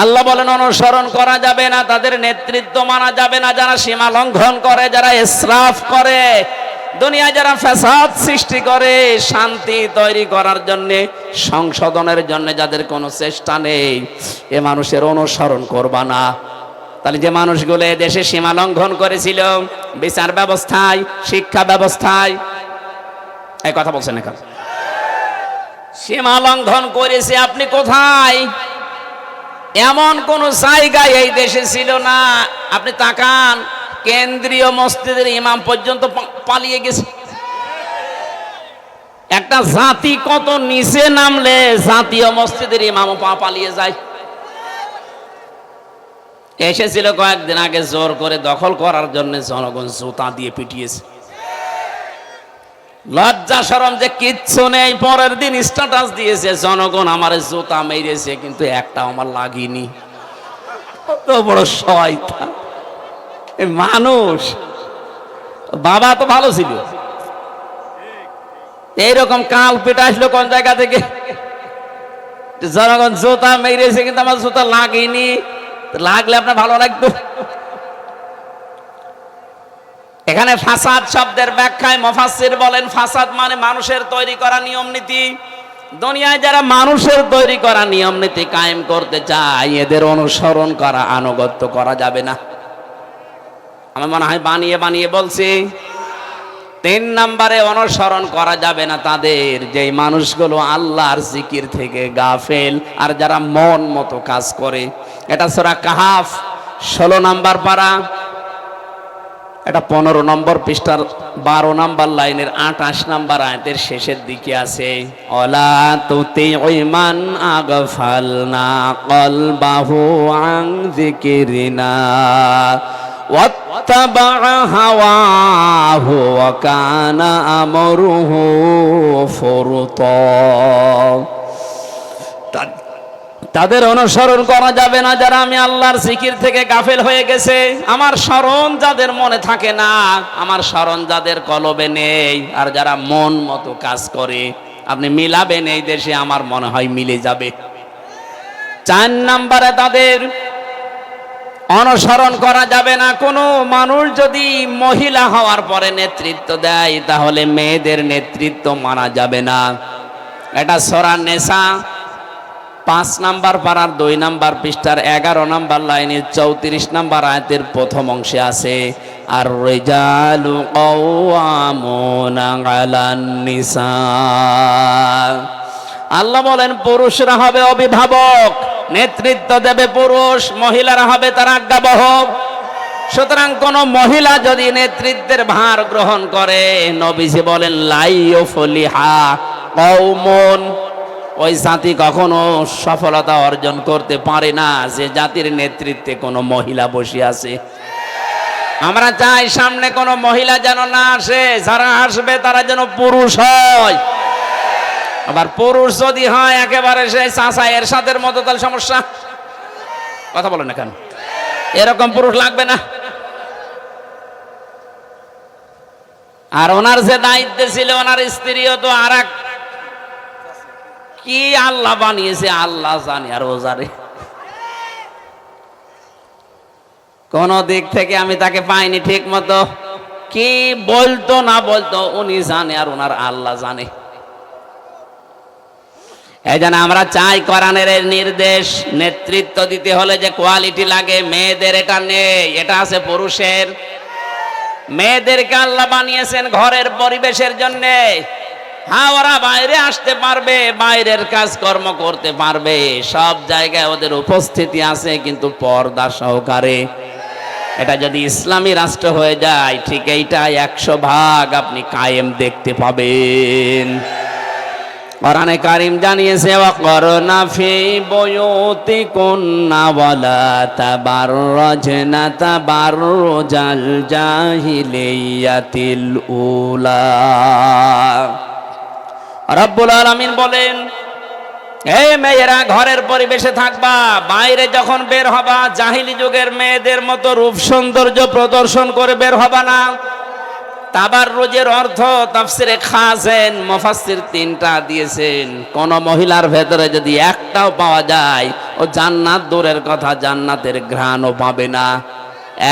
আল্লাহ বলেন অনুসরণ করা যাবে না, তাদের নেতৃত্ব মানা যাবে না যারা সীমা লঙ্ঘন করে, যারা ইসরাফ করে, দুনিয়ায় যারা ফাসাদ সৃষ্টি করে, শান্তি তৈরি করার জন্য, সংশোধনের জন্য যাদের কোনো চেষ্টা নেই, এ মানুষের অনুসরণ করবা না। তাহলে যে মানুষগুলো দেশে সীমা লঙ্ঘন করেছিল বিচার ব্যবস্থায়, শিক্ষা ব্যবস্থায়, এই কথা বলছেন এখন, সীমা লঙ্ঘন করেছে, আপনি কোথায়? এমন কোন জায়গায় এই দেশে ছিল না। আপনি তাকান, কেন্দ্রীয় মসজিদের ইমাম পর্যন্ত পালিয়ে গেছে। একটা জাতি কত নিচে নামলে জাতীয় মসজিদের ইমামও পালিয়ে যায়। এসেছিল কয়েকদিন আগে জোর করে দখল করার জন্য, জনগণ জুতা দিয়ে পিটিয়েছে। লজ্জা শরম যে কিচ্ছু নেই, পরের দিন স্ট্যাটাস দিয়েছে জনগণ আমার জুতা মেরেছে কিন্তু একটা আমার লাগেনি। কত বড় শয়তান মানুষ। বাবা তো ভালো ছিল, এইরকম কাল পিটা আসলো কোন জায়গা থেকে, জনগণ জুতা মেরেছে কিন্তু আমার জুতা লাগেনি। লাগলে আপনার ভালো লাগতো? এখানে ফাসাদ শব্দের ব্যাখ্যায় মুফাসসির বলেন ফাসাদ মানে মানুষের তৈরি করা নিয়ম নীতি। দুনিয়ায় যারা মানুষের তৈরি করা নিয়ম নীতি কায়েম করতে চায়, এদের অনুসরণ করা, আনুগত্য করা যাবে না। আমার মনে হয় বানিয়ে বানিয়ে বলছি। 3 নম্বরে অনুসরণ করা যাবে না তাদের, যে মানুষগুলো আল্লাহর জিকির থেকে গাফেল আর যারা মন মতো কাজ করে। এটা সূরা কাহাফ 16 নম্বর পারা, এটা 15 নম্বর পৃষ্ঠার 12 নম্বর লাইনের 28 নম্বর আয়াতের শেষের দিকে আছে। অলা তুতিউ মান আগফালনা কলবাহু আন যিকিরিনা ওয়াত্তাবা হাওয়াহু ওয়া কানা আমরুহু ফুরতা। তাদের অনুসরণ করা যাবে না যারা আমি আল্লাহর জিকির থেকে গাফেল হয়ে গেছে। আমার স্মরণ যাদের মনে থাকে না, আমার স্মরণ যাদের কলবে নেই, আর যারা মন মতো কাজ করে, আপনি মিলাবেন এই দেশে, আমার মনে হয় মিলে যাবে। 4 নম্বরে তাদের অনুসরণ করা যাবে না। কোনো মানুষ যদি মহিলা হওয়ার পরে নেতৃত্ব দেয়, তাহলে মেয়েদের নেতৃত্ব মানা যাবে না। এটা সূরা নিসা 5 নম্বর পারার 2 নম্বর পৃষ্ঠার 11 নম্বর লাইনের 34 নম্বর আয়াতের প্রথম অংশে আছে। আর রিজালু কাওয়ামুনা আলান নিসা। আল্লাহ বলেন পুরুষরা হবে অভিভাবক, নেতৃত্ব দেবে পুরুষ, মহিলারা হবে তার আজ্ঞাবহক। সুতরাং কোন মহিলা যদি নেতৃত্বের ভার গ্রহণ করে, নবীজি বলেন লাইয়ুফলিহা কওমুন, ওই জাতি কখনো সফলতা অর্জন করতে পারে না যে জাতির নেতৃত্বে কোনো মহিলা বসে আছে। আমরা চাই সামনে কোনো মহিলা যেন না আসে, যারা আসবে তারা যেন পুরুষ হয়। আবার পুরুষ যদি হয় একেবারে সেই চাচা এরশাদের মতো, তাহলে সমস্যা। কথা বলেন না কেন? এরকম পুরুষ লাগবে না। আর ওনার যে দায়িত্বে ছিল, ওনার স্ত্রীও তো আর এক কি আল্লাহ বানিয়েছে আল্লাহ জানে আর ও জানে। কোন দিক থেকে আমি তাকে পাইনি ঠিক মতো, কি বলতো না বলতো উনি জানে আর ওনার আল্লাহ জানে। এই জন্য আমরা চাই কোরআনের নির্দেশ, নেতৃত্ব দিতে হলে যে কোয়ালিটি লাগে, মেয়েদের এটা নেই, এটা আছে পুরুষের। মেয়েদেরকে আল্লাহ বানিয়েছেন ঘরের পরিবেশের জন্য। হ্যাঁ, ওরা বাইরে আসতে পারবে, বাইরের কাজকর্ম করতে পারবে, সব জায়গায় ওদের উপস্থিতি আছে, কিন্তু পর্দা সহকারে। এটা যদি ইসলামী রাষ্ট্র হয়ে যায়, ঠিক এইটা 100% আপনি কায়েম দেখতে পাবেন। কোরআনে কারীম জানিয়েছে ওয়াকরনা ফি বুয়ুতিকুন্না ওয়ালা তাবাররাজনা তাবাররুজাল জাহিলিয়াতিল উলা। রব্বুল আলামিন বলেন, এই মেয়েরা ঘরের পরিবেশে থাকবা, বাইরে যখন বের হবা জাহিলি যুগের মেয়েদের মতো রূপ সৌন্দর্য প্রদর্শন করে বের হবা না। তাবাররুজের অর্থ তাফসিরে খাজেন মুফাসসির তিনটা দিয়েছেন। কোন মহিলার ভেতরে যদি একটাও পাওয়া যায়, ও জান্নাত দূরের কথা জান্নাতের ঘ্রাণও পাবে না।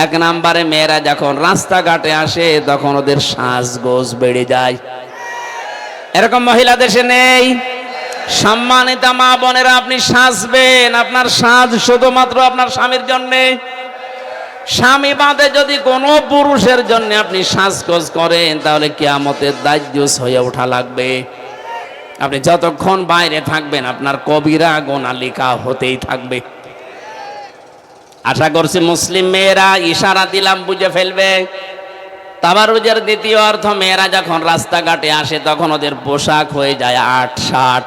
এক নম্বরে মেয়েরা যখন রাস্তাঘাটে আসে তখন ওদের সাজগোজ বেড়ে যায়। এরকম মহিলা দেশে নেই। সম্মানিতা মা বোনেরা, আপনি সাজবেন, আপনার সাজ শুধুমাত্র আপনার স্বামীর জন্যে। স্বামী বাদে যদি কোনো পুরুষের জন্য আপনি সাজগোজ করেন, তাহলে কিয়ামতের দাজ্জুস হয়ে ওঠা লাগবে। আপনি যতক্ষণ বাইরে থাকবেন আপনার কবিরা গুনাহ লেখা হতেই থাকবে। আশা করছি মুসলিম মেয়েরা ইশারা দিলাম বুঝে ফেলবে। তাবাররুজের দ্বিতীয় অর্থ, মেয়েরা যখন রাস্তাঘাটে আসে তখন ওদের পোশাক হয়ে যায় 8-60।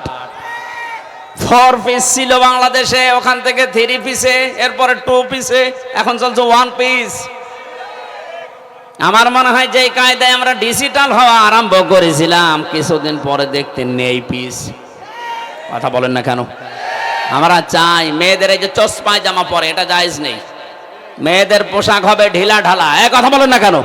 4 পিস ছিল বাংলাদেশে, ওখান থেকে 3 পিসে, এরপরে 2 পিসে, এখন চলছে 1 পিস। আমার মনে হয় যে কায়দায় আমরা ডিজিটাল হওয়া আরম্ভ করেছিলাম, কিছুদিন পরে দেখতে নেই পিস। কথা বলেন না কেন? আমরা চাই মেয়েদের এই যে চোস পায়জামা পরে, এটা জায়েজ নেই। মেয়েদের পোশাক হবে ঢিলা ঢালা। কথা বলেন না কেন?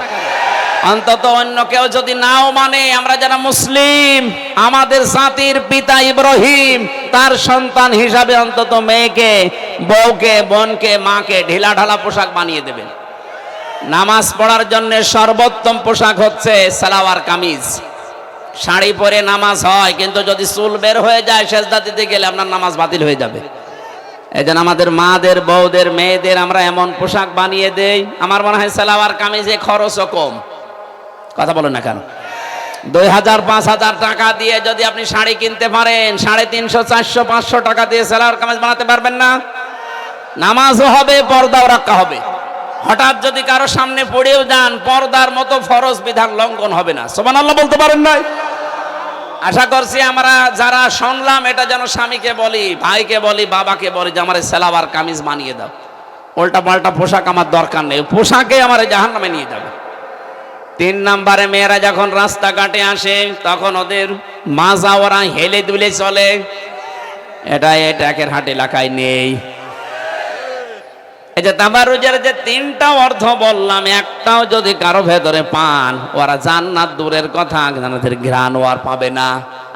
অন্তত অন্য কেউ যদি নাও মানে, আমরা যারা মুসলিম, আমাদের জাতির পিতা ইব্রাহিম তার সন্তান হিসাবে অন্তত মেয়েকে, বউকে, বোনকে, মাকে ঢিলা ঢালা পোশাক বানিয়ে দেবেন। নামাজ পড়ার জন্য সর্বোত্তম পোশাক হচ্ছে সালোয়ার কামিজ। শাড়ি পরে নামাজ হয়, কিন্তু যদি চুল বের হয়ে যায় সেজদা দিতে গেলে আপনার নামাজ বাতিল হয়ে যাবে। এই জন্য আমাদের মাদের, বউদের, মেয়েদের আমরা এমন পোশাক বানিয়ে দেই। আমার মনে হয় সালোয়ার কামিজে খরচও কম। কথা বলেন না কেন? 2000-5000 টাকা দিয়ে যদি আপনি শাড়ি কিনতে পারেন, 350-400-500 টাকা দিয়ে সালোয়ার কামিজ বানাতে পারবেন না? নামাজও হবে, পর্দাও রাখা হবে। হঠাৎ যদি কারো সামনে পড়েও যান, পর্দার মতো ফরজ বিধান লঙ্ঘন হবে না। সুবহানাল্লাহ বলতে পারেন না? আশা করছি আমরা যারা শুনলাম, এটা যেন স্বামীকে বলি, ভাইকে বলি, বাবাকে বলি যে আমার সালোয়ার কামিজ বানিয়ে দাও। উল্টা পাল্টা পোশাক আমার দরকার নেই, পোশাকে আমার জাহান্নামে নিয়ে যাবে। 3 নম্বরে, মেয়েরা যখন রাস্তাঘাটে আসে তখন ওদের মাজা ওরা হেলে দুলে চলে। এটা এটাকের হাট এলাকায় নেই। এই যে তাবাররুজের যে 3টা অর্থ বললাম, একটাও যদি কারো ভেতরে পান, ওরা জান্নাত দূরের কথা জান্নাতের ঘ্রাণও আর পাবে না।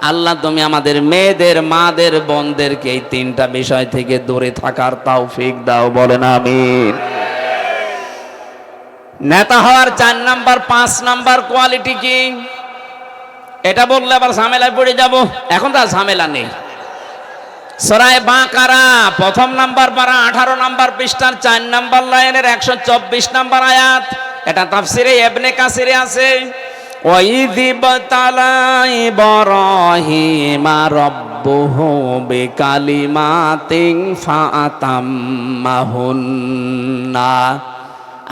আল্লাহ তুমি আমাদের মেয়েদের, মাদের, বোনদেরকে এই 3টা বিষয় থেকে দূরে থাকার তৌফিক দাও, বলেন আমিন। নেতা হওয়ার 4 নাম্বার, 5 নাম্বার কোয়ালিটি কি? এটা বললে আবার ঝামেলায় পড়ে যাব। এখন তো ঝামেলা নেই। সূরা বাকারা 1ম নাম্বার পারা 18 নাম্বার পৃষ্ঠার 4 নাম্বার লাইনের 124 নাম্বার আয়াত। এটা তাফসিরে ইবনে কাসিরে আছে। ওয়াইযিবতালা ইব্রাহিমা রাব্বুহু বিকালিমাতিন ফাআতাম্মাহুন্না।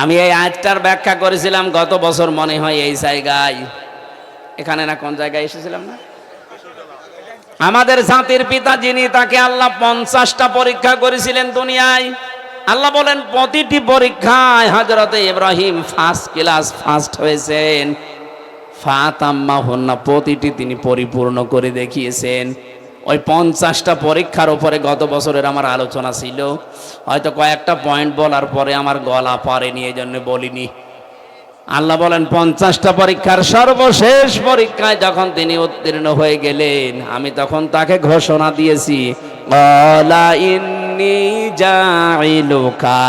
আমি এই আয়াতটার ব্যাখ্যা করেছিলাম গত বছর, মনে হয় এই জায়গায়, এখানে না কোন জায়গায় এসেছিলাম না? আমাদের জাতির পিতা যিনি, তাকে আল্লাহ 50টা পরীক্ষা করেছিলেন দুনিয়ায়। আল্লাহ বলেন প্রতিটি পরীক্ষায় হযরত ইব্রাহিম ফার্স্ট ক্লাস ফার্স্ট হয়েছেন। ফাতাম্মাহুন্না, প্রতিটি তিনি পরিপূর্ণ করে দেখিয়েছেন। ওই 50টা পরীক্ষার উপরে গত বছরের আমার আলোচনা ছিল। হয়তো কয়েকটা পয়েন্ট বলার পরে আমার গলা পারেনি, এই জন্য বলিনি। আল্লাহ বলেন 50টা পরীক্ষার সর্বশেষ পরীক্ষায় যখন তিনি উত্তীর্ণ হয়ে গেলেন, আমি তখন তাকে ঘোষণা দিয়েছি, ক্বালা ইন্নী জাইলুকা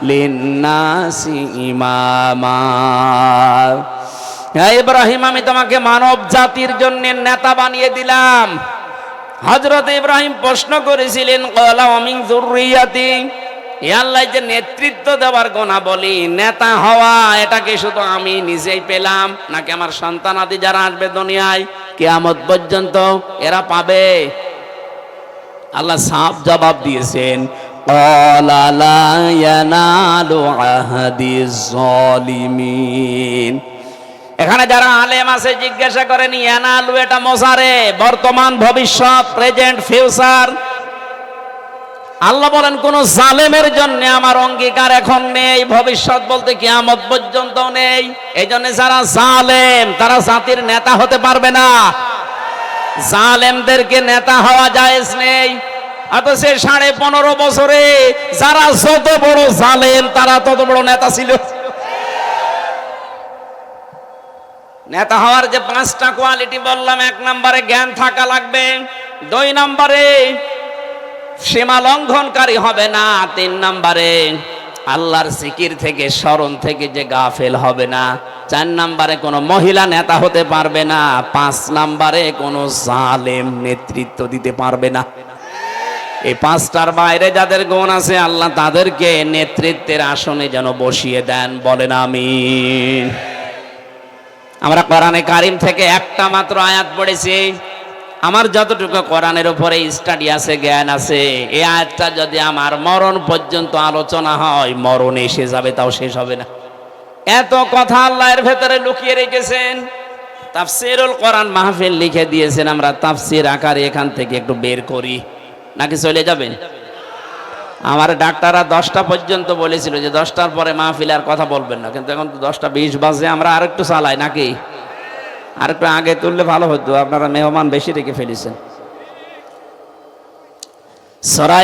লিন্নাসি ইমামা। হে ইব্রাহিম, আমি তোমাকে মানব জাতির জন্য নেতা বানিয়ে দিলাম। হযরত ইব্রাহিম প্রশ্ন করেছিলেন, ক্বালা ওয়া মিন যুররিয়াতি, হে আল্লাহ, যে নেতৃত্ব দেওয়ার গুনাহ বলি, নেতা হওয়া, এটা কি শুধু আমি নিজেই পেলাম, নাকি আমার সন্তানাদি যারা আসবে দুনিয়ায় কিয়ামত পর্যন্ত এরা পাবে? আল্লাহ সাফ জবাব দিয়েছেন, ক্বালা লা ইয়ানালু আহদিজ জালিমিন। এখানে যারা আলেম আছে জিজ্ঞাসা করেন, ইয়ানালু এটা মোজারে, বর্তমান, ভবিষ্যৎ, প্রেজেন্ট, ফিউচার। আল্লাহ বলেন কোন জালেমের জন্য আমার অঙ্গীকার এখন নেই, ভবিষ্যৎ বলতে কিয়ামত পর্যন্ত নেই। এই জন্য যারা জালেম তারা জাতির নেতা হতে পারবে না। জালেমদেরকে নেতা হওয়া জায়েজ নেই। অথচ 15.5 বছরে যারা যত বড় জালেম তারা তত বড় নেতা ছিল। নেতা হওয়ার যে 5টা কোয়ালিটি বললাম, 1 নম্বরে জ্ঞান থাকা লাগবে, 2 নম্বরে সীমা লঙ্ঘনকারী হবে না, 3 নম্বরে আল্লাহর জিকির থেকে স্মরণ থেকে যে গাফেল হবে না, 4 নম্বরে কোনো মহিলা নেতা হতে পারবে না, 5 নম্বরে কোনো জালেম নেতৃত্ব দিতে পারবে না। এই 5টার বাইরে যাদের গুণ আছে আল্লাহ তাদেরকে নেতৃত্বের আসনে যেন বসিয়ে দেন, বলেন আমিন। আমরা কোরআনে কারিম থেকে একটা মাত্র আয়াত পড়েছি। আমার যতটুকু কোরআনের উপরে স্টাডি আছে, জ্ঞান আছে, এই আয়াতটা যদি আমার মরণ পর্যন্ত আলোচনা হয়, মরণ এসে যাবে তাও শেষ হবে না। এত কথা আল্লাহ এর ভেতরে লুকিয়ে রেখেছেন। তাফসীরুল কোরআন মাহফিল লিখে দিয়েছেন, আমরা তাফসীর আকারে এখান থেকে একটু বের করি, নাকি চলে যাবেন? আমার ডাক্তাররা 10টা পর্যন্ত বলেছিল যে 10টার পরে মাহফিল আর কথা বলবেন না, কিন্তু এখন তো 10টা 20 বাজে, আমরা আরেকটু চালাই নাকি? আরেকটু আগে তুললে ভালো হতো, আপনারা মেহমান বেশি রেখে ফেলেছেন। সূরা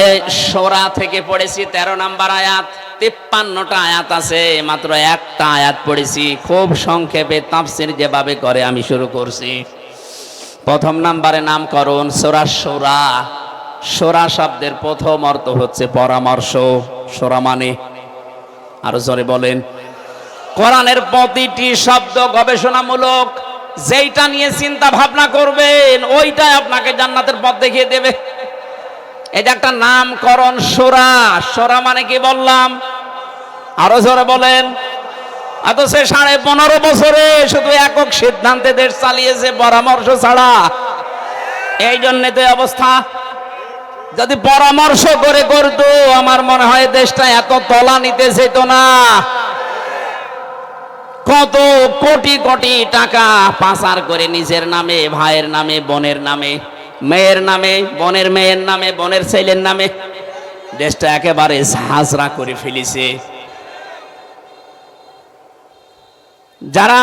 শূরা থেকে পড়েছি 13 নম্বর আয়াত, 53টা আয়াত আছে, মাত্র একটা আয়াত পড়েছি। খুব সংক্ষেপে তাফসীর যেভাবে করে আমি শুরু করছি। প্রথম নম্বরে নামকরণ সূরা শূরা। শূরা শব্দের প্রথম অর্থ হচ্ছে পরামর্শ। শূরা মানে, আরো জোরে বলেন। কোরআনের প্রতিটি শব্দ গবেষণামূলক, যেইটা নিয়ে চিন্তা ভাবনা করবেন ওইটাই আপনাকে জান্নাতের পথ দেখিয়ে দেবে। এটা একটা নামকরণ শূরা। শূরা মানে কি বললাম? আরো জোরে বলেন। অথচ 15.5 বছরে শুধু একক সিদ্ধান্তে দেশ চালিয়েছে, পরামর্শ ছাড়া। এই জন্য তো অবস্থা। যদি পরামর্শ করে করতো আমার মনে হয় দেশটা এত তলা নিতে যেত না। কত কোটি কোটি টাকা পাচার করে নিজের নামে, ভাইয়ের নামে, বোনের নামে, মেয়ের নামে, বোনের মেয়ের নামে, বোনের ছেলের নামে দেশটা একেবারে ঝাঁঝরা করে ফেলেছে। যারা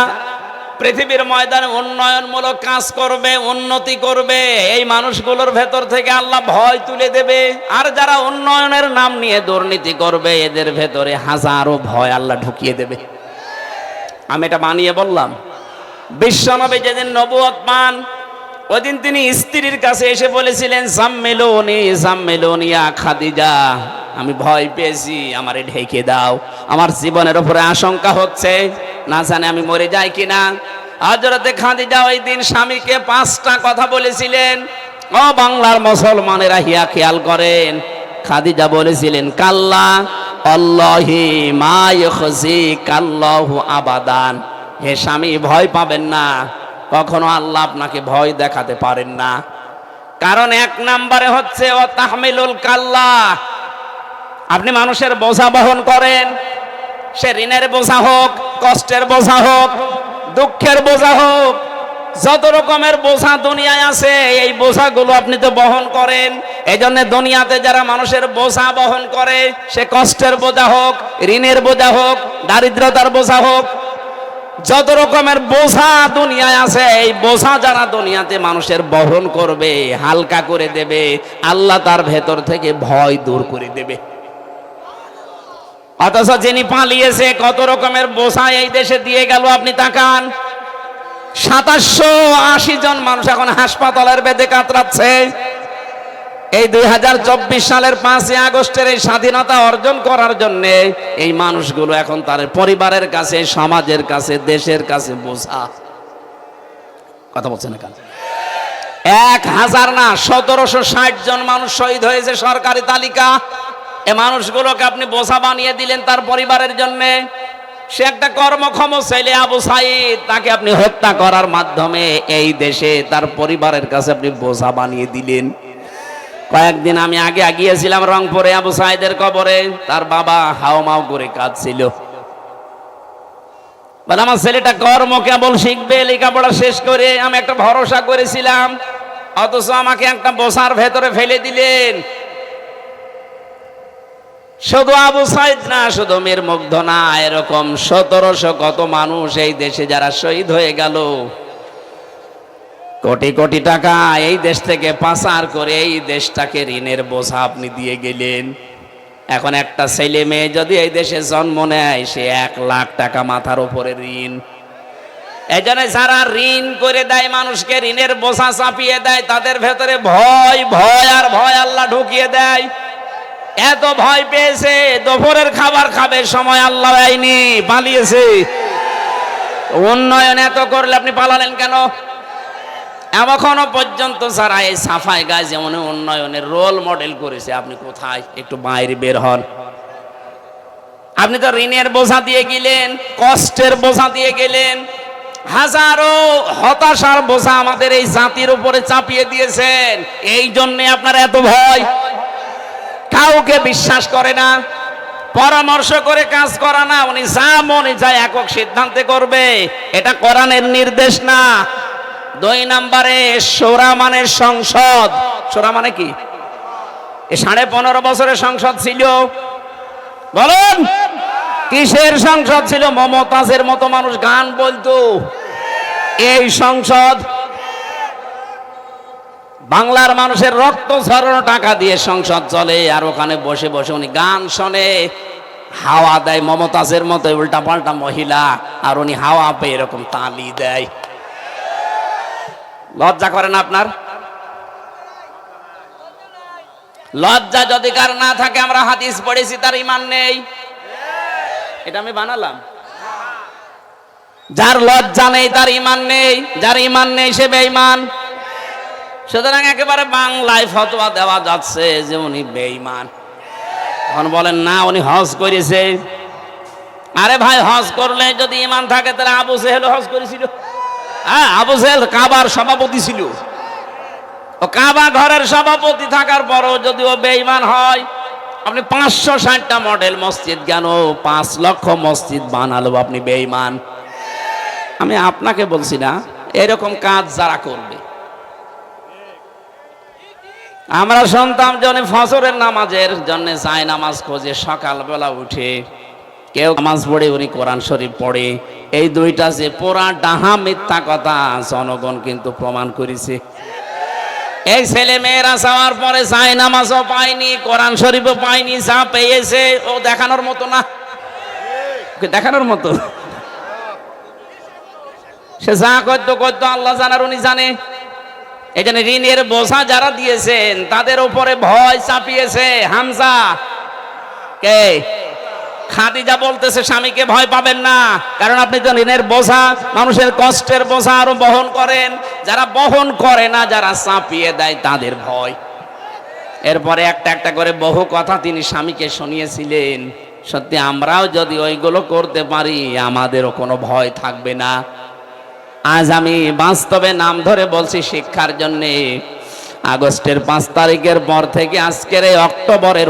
পৃথিবীর ময়দানে উন্নয়নমূলক কাজ করবে, উন্নতি করবে, এই মানুষগুলোর ভেতর থেকে আল্লাহ ভয় তুলে দেবে। আর যারা উন্নয়নের নাম নিয়ে দুর্নীতি করবে এদের ভেতরে হাজারো ভয় আল্লাহ ঢুকিয়ে দেবে। আমি এটা বানিয়ে বললাম। বিশ্বনবী যেদিন নবুয়ত পান ওইদিন তিনি স্ত্রীর কাছে এসে বলেছিলেন, জাম্মিলুনি জাম্মিলুনি ইয়া খাদিজা, আমি ভয় পেয়েছি, আমারে ঢেকে দাও, আমার জীবনের উপরে আশঙ্কা হচ্ছে, না জানে আমি মরে যাই কিনা। হযরতে খাদিজা ওই দিন স্বামীকে 5টা কথা বলেছিলেন। ও বাংলার মুসলমানেরা হিয়া খেয়াল করেন। খাদিজা বলেছিলেন, কাল্লা আল্লাহি মা ইখজিকাল্লাহু আবাদান, হে স্বামী ভয় পাবেন না, কখনো আল্লাহ আপনাকে ভয় দেখাতে পারেন না। কারণ 1 নম্বরে হচ্ছে ও তাহমিলুল কাল্লা, আপনি মানুষের বোঝা বহন করেন, সে ঋণের বোঝা হোক, কষ্টের বোঝা হোক, দুঃখের বোঝা হোক, যত রকমের বোঝা দুনিয়ায় আছে এই বোঝাগুলো আপনি তো বহন করেন। এই জন্য দুনিয়াতে যারা মানুষের বোঝা বহন করে, সে কষ্টের বোঝা হোক, ঋণের বোঝা হোক, দারিদ্রতার বোঝা হোক, যত রকমের বোঝা দুনিয়ায় আছে এই বোঝা যারা দুনিয়াতে মানুষের বহন করবে, হালকা করে দেবে, আল্লাহ তার ভেতর থেকে ভয় দূর করে দেবে। অথচ যিনি পালিয়েছে কত রকমের বোঝা এই দেশে দিয়ে গেল, আপনি তাকান। 2780 জন মানুষ এখন হাসপাতালের বেদে কাতরাচ্ছে। এই 2024 সালের 5ই আগস্টের এই স্বাধীনতা অর্জন করার জন্য এই মানুষগুলো এখন তার পরিবারের কাছে, সমাজের কাছে, দেশের কাছে বোঝা। কথা বলছেন না কেন? 1000 না 1760 জন মানুষ শহীদ হয়েছে সরকারি তালিকা। এই মানুষগুলোকে আপনি বোঝা বানিয়ে দিলেন তার পরিবারের জন্য। সে একটা কর্মক্ষম ছেলে আবু সাইদ, তাকে আপনি হত্যা করার মাধ্যমে এই দেশে তার পরিবারের কাছে আপনি বোঝা বানিয়ে দিলেন। কয়েকদিন আমি আগে গিয়েছিলাম রংপুরে আবু সাইদের কবরে, তার বাবা হাওমাও করে কাঁদছিল। বলে আমার ছেলেটা কর্ম কেবল শিখবে, লেখাপড়া শেষ করে, আমি একটা ভরসা করেছিলাম, অথচ আমাকে একটা বোঝার ভেতরে ফেলে দিলেন। শুধু আবু সাইদ না, শুধু মীর মুগ্ধ না, এরকম 1700 কত মানুষ এই দেশে যারা শহীদ হয়ে গেল। কোটি কোটি টাকা এই দেশ থেকে পাচার করে এই দেশটাকে ঋণের বোঝা আপনি দিয়ে গেলেন। এখন একটা ছেলে মেয়ে যদি এই দেশে জন্ম নেয়, সে 1 লাখ টাকা মাথার উপরে ঋণ। এই জন্য যারা ঋণ করে দেয় মানুষকে, ঋণের বোঝা চাপিয়ে দেয়, তাদের ভেতরে ভয় ভয় আর ভয় আল্লাহ ঢুকিয়ে দেয়। এত ভয় পেয়েছে দুপুরের খাবার খাবে, সময় আল্লাহ আইনি পালিয়েছে। উন্নয়ন এত করলে আপনি পালালেন কেন? এখনো পর্যন্ত যারা এই সাফাই গাছ যেমন উন্নয়নের রোল মডেল করেছে, আপনি কোথায়? একটু বাইরে বের হন। আপনি তো ঋণের বোঝা দিয়ে গেলেন, কষ্টের বোঝা দিয়ে গেলেন, হাজারো হতাশার বোঝা আমাদের এই জাতির উপরে চাপিয়ে দিয়েছেন। এই জন্য আপনার এত ভয়। কাউকে বিশ্বাস করে না, পরামর্শ করে কাজ করা না, উনি যা মনে যায় একক সিদ্ধান্তে করবে। এটা কোরআনের নির্দেশ না। 2 নম্বরে শোরা মানে সংসদ। শোরা মানে কি? 15.5 বছরের সংসদ ছিল। বলুন কিসের সংসদ ছিল? মমতাজের মতো মানুষ গান বলতো। এই সংসদ বাংলার মানুষের রক্ত ঝরানো টাকা দিয়ে সংসদ চলে, আর ওখানে বসে বসে উনি গান শোনে, হাওয়া দেয় মমতাজের মতো উল্টা পাল্টা মহিলা, আর উনি হাওয়া পেয়ে এরকম তালি দেয়। লজ্জা করে না আপনার? লজ্জা যদি কার না থাকে, আমরা হাদিস পড়েছি, তার ঈমান নেই। এটা আমি বানালাম। যার লজ্জা নেই তার ঈমান নেই, যার ঈমান নেই সে বেঈমান। সুতরাং একেবারে বাংলায় ফতোয়া দেওয়া যাচ্ছে যে উনি বেঈমান। এখন বলেন না উনি হজ করেছে। আরে ভাই, হজ করলে যদি ঈমান থাকে তাহলে আবু জেহেল হজ করেছিল। হ্যাঁ, আবু জেহেল কাবার সভাপতি ছিল। ও কাবা ঘরের সভাপতি থাকার পরও যদি ও বেঈমান হয়, আপনি 560টা মডেল মসজিদ কেন 5 লক্ষ মসজিদ বানালো, আপনি বেঈমান। আমি আপনাকে বলছি না, এরকম কাজ যারা করবে। আমরা শুনতাম যে উনি ফজরের নামাজের জন্য যায় নামাজ খোঁজে, সকালবেলা উঠে কেউ নামাজ পড়ে, উনি কোরআন শরীফ পড়ে। এই দুইটা যে পুরা ডাহা মিথ্যা কথা, জনগণ কিন্তু প্রমাণ করেছে। এই ছেলে মেয়েরা যাওয়ার পরে যায় নামাজও পায়নি, কোরআন শরীফও পায়নি, যা পেয়েছে ও দেখানোর মতো না। দেখানোর মতো সে যা করতো করতো, আল্লাহ জানার উনি জানে। এই জন্য ঋণের বোঝা যারা দিয়েছেন তাদের উপরে ভয় চাপিয়েছে। হামজা কে? খাদিজা বলতেছে স্বামীকে ভয় পাবেন না, কারণ আপনি তো ঋণের বোঝা, মানুষের কষ্টের বোঝা আরো বহন করেন। যারা বহন করে না, যারা চাপিয়ে দেয়, তাদের ভয়। এরপরে একটা একটা করে বহু কথা তিনি স্বামীকে শুনিয়েছিলেন। সত্যি আমরাও যদি ওইগুলো করতে পারি, আমাদেরও কোনো ভয় থাকবে না। আজ আমি বাস্তবে নাম ধরে বলছি শিক্ষার জন্যে, আগস্টের 5 তারিখের পর থেকে আজকের এই অক্টোবরের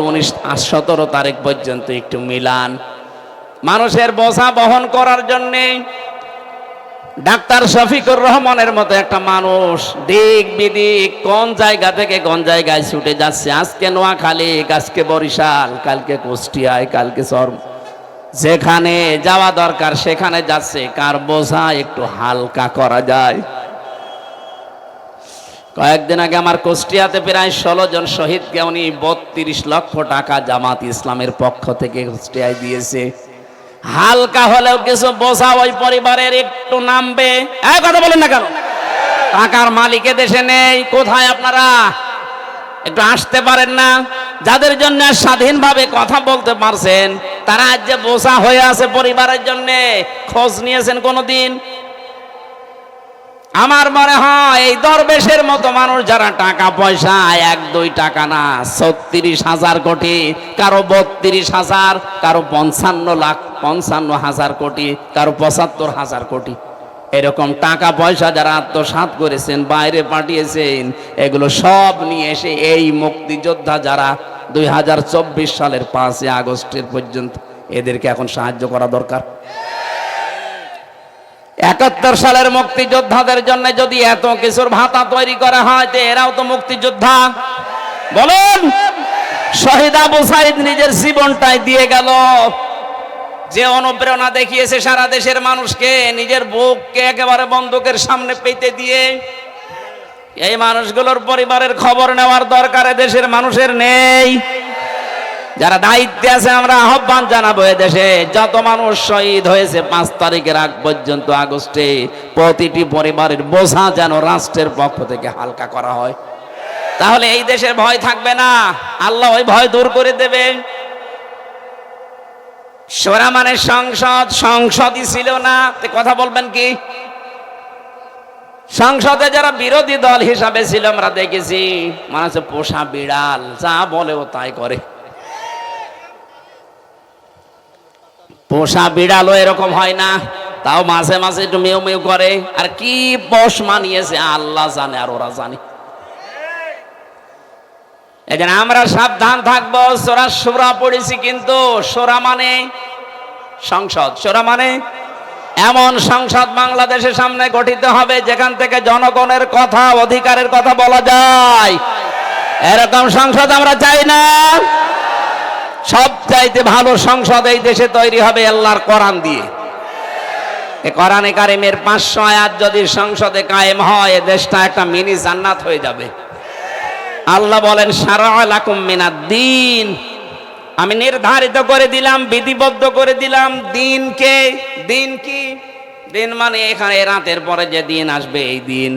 17 তারিখ পর্যন্ত একটু মিলান। মানুষের বোঝা বহন করার জন্যে ডাক্তার শফিকুর রহমানের মতো একটা মানুষ দিক বিদিক কোন জায়গা থেকে কোন জায়গায় ছুটে যাচ্ছে। আজকে নোয়াখালী, আজকে বরিশাল, কালকে কুষ্টিয়ায়, কালকে যেখানে যাওয়া দরকার সেখানে যাচ্ছে। কার বোঝা একটু হালকা করা যায়। কয়েকদিন আগে আমার কুষ্টিয়াতে প্রায় 16 জন শহীদকে উনি 32 লক্ষ টাকা জামাত ইসলামের পক্ষ থেকে কুষ্টিয়ায় দিয়েছে। হালকা হলেও কিছু বোঝা ওই পরিবারের একটু নামবে। কথা বলেন না কেন? টাকার মালিকে দেশে নেই। কোথায় আপনারা? একটু আসতে পারেন না? যাদের জন্য স্বাধীনভাবে কথা বলতে পারছেন, তারা আজ যে বোঝা হয়ে আছে পরিবারের জন্য, খোঁজ নিয়েছেন কোনোদিন? আমার মনে হয় এই দরবেশের মতো মানুষ যারা টাকা পয়সা 1-2 টাকা না, 36,000 কোটি, কারো 32,000, কারো 55,000 কোটি, কারো 75,000 কোটি, এরকম টাকা পয়সা যারা আত্মসাৎ করেছেন, বাইরে পাঠিয়েছেন, এগুলো সব নিয়ে এসে এই মুক্তিযোদ্ধা যারা 2024 সালের 5 আগস্টের পর্যন্ত, এদেরকে এখন সাহায্য করা দরকার। 71 সালের মুক্তিযোদ্ধাদের জন্য যদি এত কিছুর ভাতা তৈরি করা হয়, তো এরাও তো মুক্তিযোদ্ধা। বলুন, শহীদ আবু সাইদ নিজের জীবনটাই দিয়ে গেল। যে অনুপ্রেরণা দেখিয়েছে সারা দেশের মানুষকে, নিজের বুককে একেবারে বন্দুকের সামনে পেতে দিয়ে। এই মানুষগুলোর পরিবারের খবর নেওয়ার দরকার দেশের মানুষের নেই। যারা দায়িত্বে আছে আমরা আহ্বান জানাবো, দেশে যত মানুষ শহীদ হয়েছে 5 তারিখের আগ পর্যন্ত আগস্টে প্রতিটি পরিবারের বোঝা যেন রাষ্ট্রের পক্ষ থেকে হালকা করা হয়। তাহলে এই দেশের ভয় থাকবে না, আল্লাহ ওই ভয় দূর করে দেবে। শোরা মানে সংসদই ছিল না, কথা বলবেন কি? সংসদে যারা বিরোধী দল হিসাবে ছিল আমরা দেখেছি, মানে হচ্ছে পোষা বিড়াল, যা বলে ও তাই করে। পোষা বিড়ালও এরকম হয় না, তাও মাঝে মাঝে একটু মেউ মেউ করে। আর কি পোষ মানিয়েছে আল্লাহ জানে, আর ওরা জানে। এজন্য আমরা সাবধান থাকবো। সূরা পড়েছি, কিন্তু সূরা মানে সংসদ, সূরা মানে এমন সংসদ বাংলাদেশের সামনে গঠিত হবে যেখান থেকে জনগণের কথা, অধিকারের কথা বলা যায়। এরকম সংসদ আমরা চাই না। সবচাইতে ভালো সংসদ এই দেশে তৈরি হবে আল্লাহর কোরআন দিয়ে। এই কোরআনে কারিমের 500 আয়াত যদি সংসদে কায়েম হয়, এ দেশটা একটা মিনি জান্নাত হয়ে যাবে। আল্লাহ বলেন, শারা'a লাকুম মিনাদ-দ্বীন, আমি নির্ধারিত করে দিলাম, বিধিবদ্ধ করে দিলাম দিনকে। দিন কি? দিন মানে এখানে রাতের পরে যে দিন আসবে এই দিন।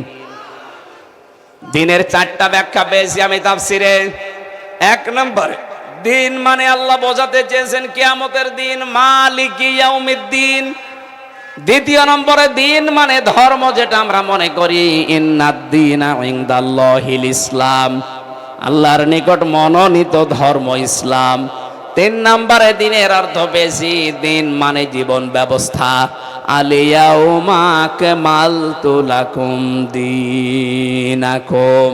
দিনের 4টা ব্যাখ্যা পেয়েছি আমি তাফসিরে। 1 নম্বরে দিন মানে আল্লাহ বোঝাতে চেয়েছেন কিয়ামতের দিন, মালিকি ইয়াউমিদ্দিন। 2 নম্বরে দিন মানে ধর্ম, যেটা আমরা মনে করি ইন্নাদ-দীনা ইনদাল্লাহিল ইসলাম, আল্লাহর নিকট মনোনীত ধর্ম ইসলাম। 3 নম্বরে দিনের অর্থ পেয়েছি, দিন মানে জীবন ব্যবস্থা। আলিয়াউমা আকমালতু লাকুম দীনাকুম।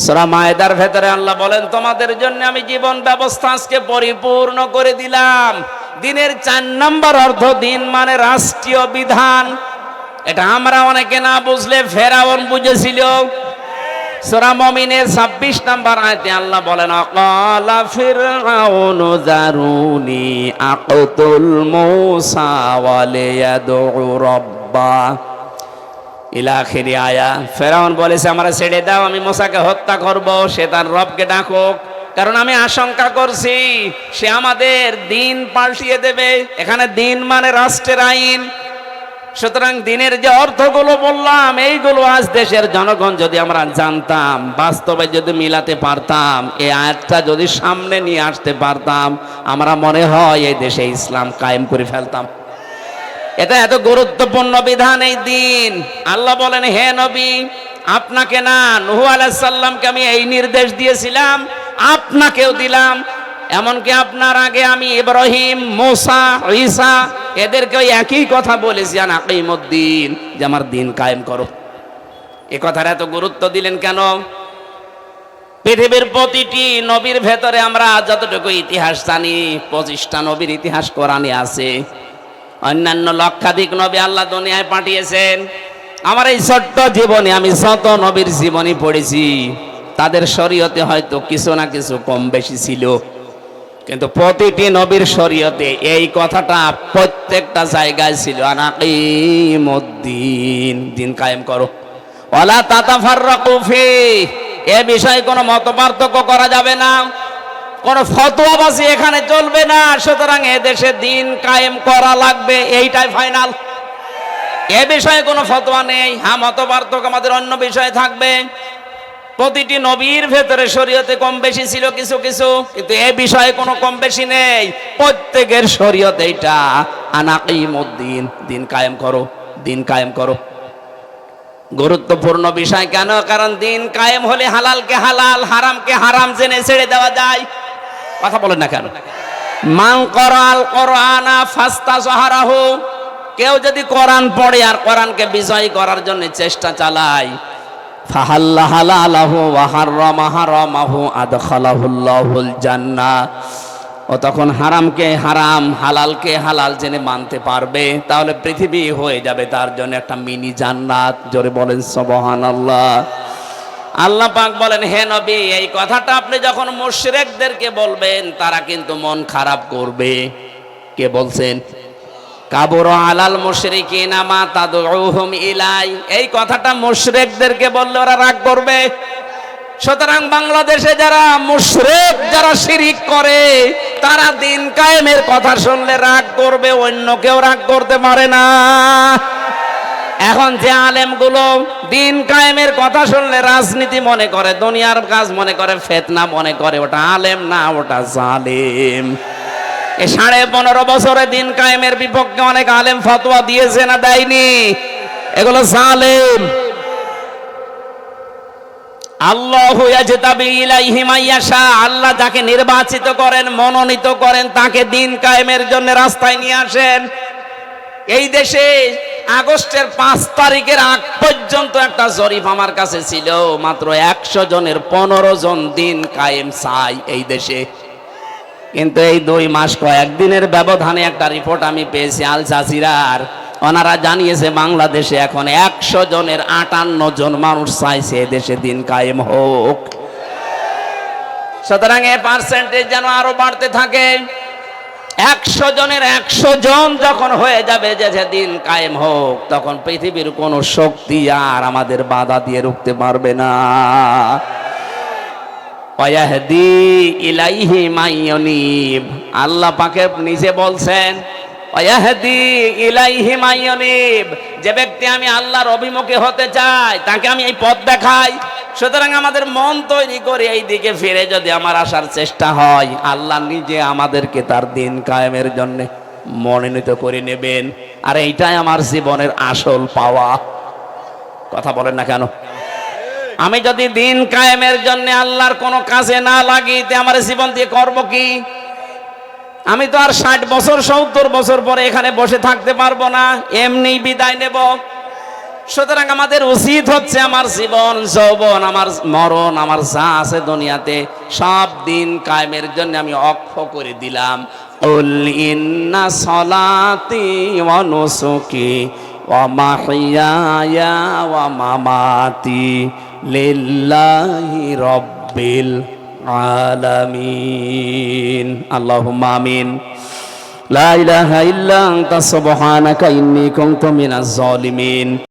সূরা মায়েদার ভেতরে আল্লাহ বলেন, তোমাদের জন্য আমি জীবন ব্যবস্থা আজকে পরিপূর্ণ করে দিলাম। দিনের 4 নম্বর অর্থ, দিন মানে রাষ্ট্রীয় বিধান। এটা আমরা অনেকে না বুঝলে ফেরাউন বুঝেছিল। সূরা মুমিনের 26 নম্বর আয়াতে আল্লাহ বলেন, আকালা ফিরআউনু যারুনি আকতুল মূসা ওয়ালিয়াদউ রাব্বা ইলা আখিরি আয়া। ফেরাউন বলেছে, আমরা ছেড়ে দাও, আমি মূসাকে হত্যা করব, সে তার রবকে ডাকুক, কারণ আমি আশঙ্কা করছি সে আমাদের দিন পাল্টিয়ে দেবে। এখানে দিন মানে রাষ্ট্রের আইন। সুতরাং দিনের যে অর্থগুলো বললাম, এইগুলো আজ দেশের জনগণ যদি আমরা জানতাম, বাস্তবে যদি মিলাতে পারতাম, এই আয়াতটা যদি সামনে নিয়ে আসতে পারতাম, আমরা মনে হয় এই দেশে ইসলাম কায়েম করে ফেলতাম। এটা এত গুরুত্বপূর্ণ বিধান এই দিন। আল্লাহ বলেন, হে নবী, আপনাকে না, নূহ আলাইহিস সালামকে আমি এই নির্দেশ দিয়েছিলাম, আপনাকেও দিলাম। এমনকি আপনার আগে আমি ইব্রাহিম, মূসা, ঈসা এদেরকে একই কথা বলেছি, আন আকিমুদ্দিন, যে আমার দিন কায়েম করো। এ কথার এত গুরুত্ব দিলেন কেন? পৃথিবীর প্রতিটি নবীর ভেতরে আমরা যতটুকু ইতিহাস জানি, 25টা নবীর ইতিহাস কোরআনে আছে। অন্যান্য লক্ষাধিক নবী আল্লাহ দুনিয়ায় পাঠিয়েছেন। আমার এই ছোট্ট জীবনে আমি যত নবীর জীবনী পড়েছি, তাদের শরীয়তে হয়তো কিছু না কিছু কম বেশি ছিল, কিন্তু প্রতিটি নবীর শরীয়তে এই কথাটা প্রত্যেকটা জায়গায় ছিল, আন আকিমুদ্দিন, দিন কায়েম করো, ওয়ালা তাতাফাররাকু ফি, এ বিষয়ে কোনো মতপার্থক্য করা যাবে না, কোনো ফতোয়াবাজি এখানে চলবে না। সুতরাং এ দেশে দিন কায়েম করা লাগবে, এইটাই ফাইনাল। এ বিষয়ে কোনো ফতোয়া নেই। হ্যাঁ, মতপার্থক্য আমাদের অন্য বিষয়ে থাকবে। প্রতিটি নবীর ভেতরে শরীয়তে কম বেশি ছিল কিছু কিছু, কিন্তু এ বিষয়ে কোনো কম বেশি নেই। প্রত্যেকের শরীয়ত এইটা, আন আকিমুদ্দিন, দিন কায়েম করো, দিন কায়েম করো। গুরুত্বপূর্ণ বিষয় কেন? কারণ দিন কায়েম হলে হালালকে হালাল, হারামকে হারাম জেনে ছেড়ে দেওয়া যায়। কথা বলেন না কেন? মান করাল কোরআনা ফাস্তাজহারাহু, কেউ যদি কোরআন পড়ে আর কোরআনকে বিজয় করার জন্য চেষ্টা চালায়, ফাহাল্লা হালালাহু ওয়া হাররামা হারামাহু আদখালাহুল্লাহুল জান্নাহ, ও তখন হারামকে হারাম, হালালকে হালাল জেনে মানতে পারবে, তাহলে পৃথিবী হয়ে যাবে তার জন্য একটা মিনি জান্নাত। জোরে বলেন সুবহানাল্লাহ। আল্লাহ পাক বলেন, হে নবী, এই কথাটা আপনি যখন মুশরিকদেরকে বলবেন, তারা কিন্তু মন খারাপ করবে। কে বলছেন? কাবুরা আলাল মুশরিকিনা মা তাদউহুম ইলাই, এই কথাটা মুশরিকদেরকে বললে ওরা রাগ করবে। সুতরাং বাংলাদেশে যারা মুশরিক, যারা শিরিক করে, তারা দিন কায়েমের কথা শুনলে রাগ করবে, অন্য কেউ রাগ করতে পারে না। এখন যে আলেমগুলো দিন কায়েমের কথা শুনলে রাজনীতি মনে করে, দুনিয়ার কাজ মনে করে, ফিতনা মনে করে, ওটা আলেম না, ওটা জালেম। এই 15.5 বছরে দিন কায়েমের বিপক্ষে অনেক আলেম ফতোয়া দিয়েছে না দেয়নি? এগুলো জালেম। আল্লাহু ইয়াজতাবি ইলাইহি মাইয়াশা, আল্লাহ যাকে নির্বাচিত করেন, মনোনীত করেন, তাকে দিন কায়েমের জন্য রাস্তায় নিয়ে আসেন। এই দেশে আগস্টের 5 তারিখের আগ পর্যন্ত একটা জরিপ আমার কাছে ছিল, মাত্র 100 জনের 15 জন দিন কায়েম চাই এই দেশে। কিন্তু এই 2 মাস কয়েকদিনের ব্যবধানে একটা রিপোর্ট আমি পেয়েছি আল জাজিরার, ওনারা জানিয়েছে বাংলাদেশে এখন 100 জনের 58 জন মানুষ চাইছে দেশে দিন কায়েম হোক। সুতরাং এই পার্সেন্টেজ যেন আরো বাড়তে থাকে। 100 জনের 100 জন যখন হয়ে যাবে যে দিন কায়েম হোক, তখন পৃথিবীর কোন শক্তি আর আমাদের বাধা দিয়ে রুখতে পারবে না। ওয়াহদি ইলাইহি মাইয়ুনিব, আল্লাহ পাকে নিজে বলছেন ওয়াহদি ইলাইহি মাইয়ুনিব, যে ব্যক্তি আমি আল্লাহর অভিমুখী হতে চাই তাকে আমি এই পথ দেখাই। সুতরাং আমাদের মন তৈরি করে এই দিকে ফিরে যদি আমার আসার চেষ্টা হয়, আল্লাহ নিজে আমাদেরকে তার দিন কায়েমের জন্য মনোনীত করে নেবেন। আর এইটাই আমার জীবনের আসল পাওয়া। কথা বলেন না কেন? আমি যদি দিন কায়েমের জন্য আল্লাহর কোনো কাজে না লাগি, তে আমার জীবন দিয়ে করব কি? আমি তো আর 60 বছর 70 বছর পরে এখানে বসে থাকতে পারবো না, এমনি বিদায় নেব। সুতরাং আমাদের উচিত হচ্ছে আমার জীবন, যৌবন, আমার মরণ, আমার যা আছে দুনিয়াতে সব দিন কায়েমের জন্য আমি অক্ষ করে দিলাম। কুল ইন্না সলাতি ওয়া নুসুকি ওয়া মাহইয়ায়া ওয়া মামাতি লিল্লাহি রাব্বিল আলামিন। আল্লাহুম্মা আমিন। লা ইলাহা ইল্লা আনতা সুবহানাকা ইন্নী কুনতু মিনাজ জালিমিন।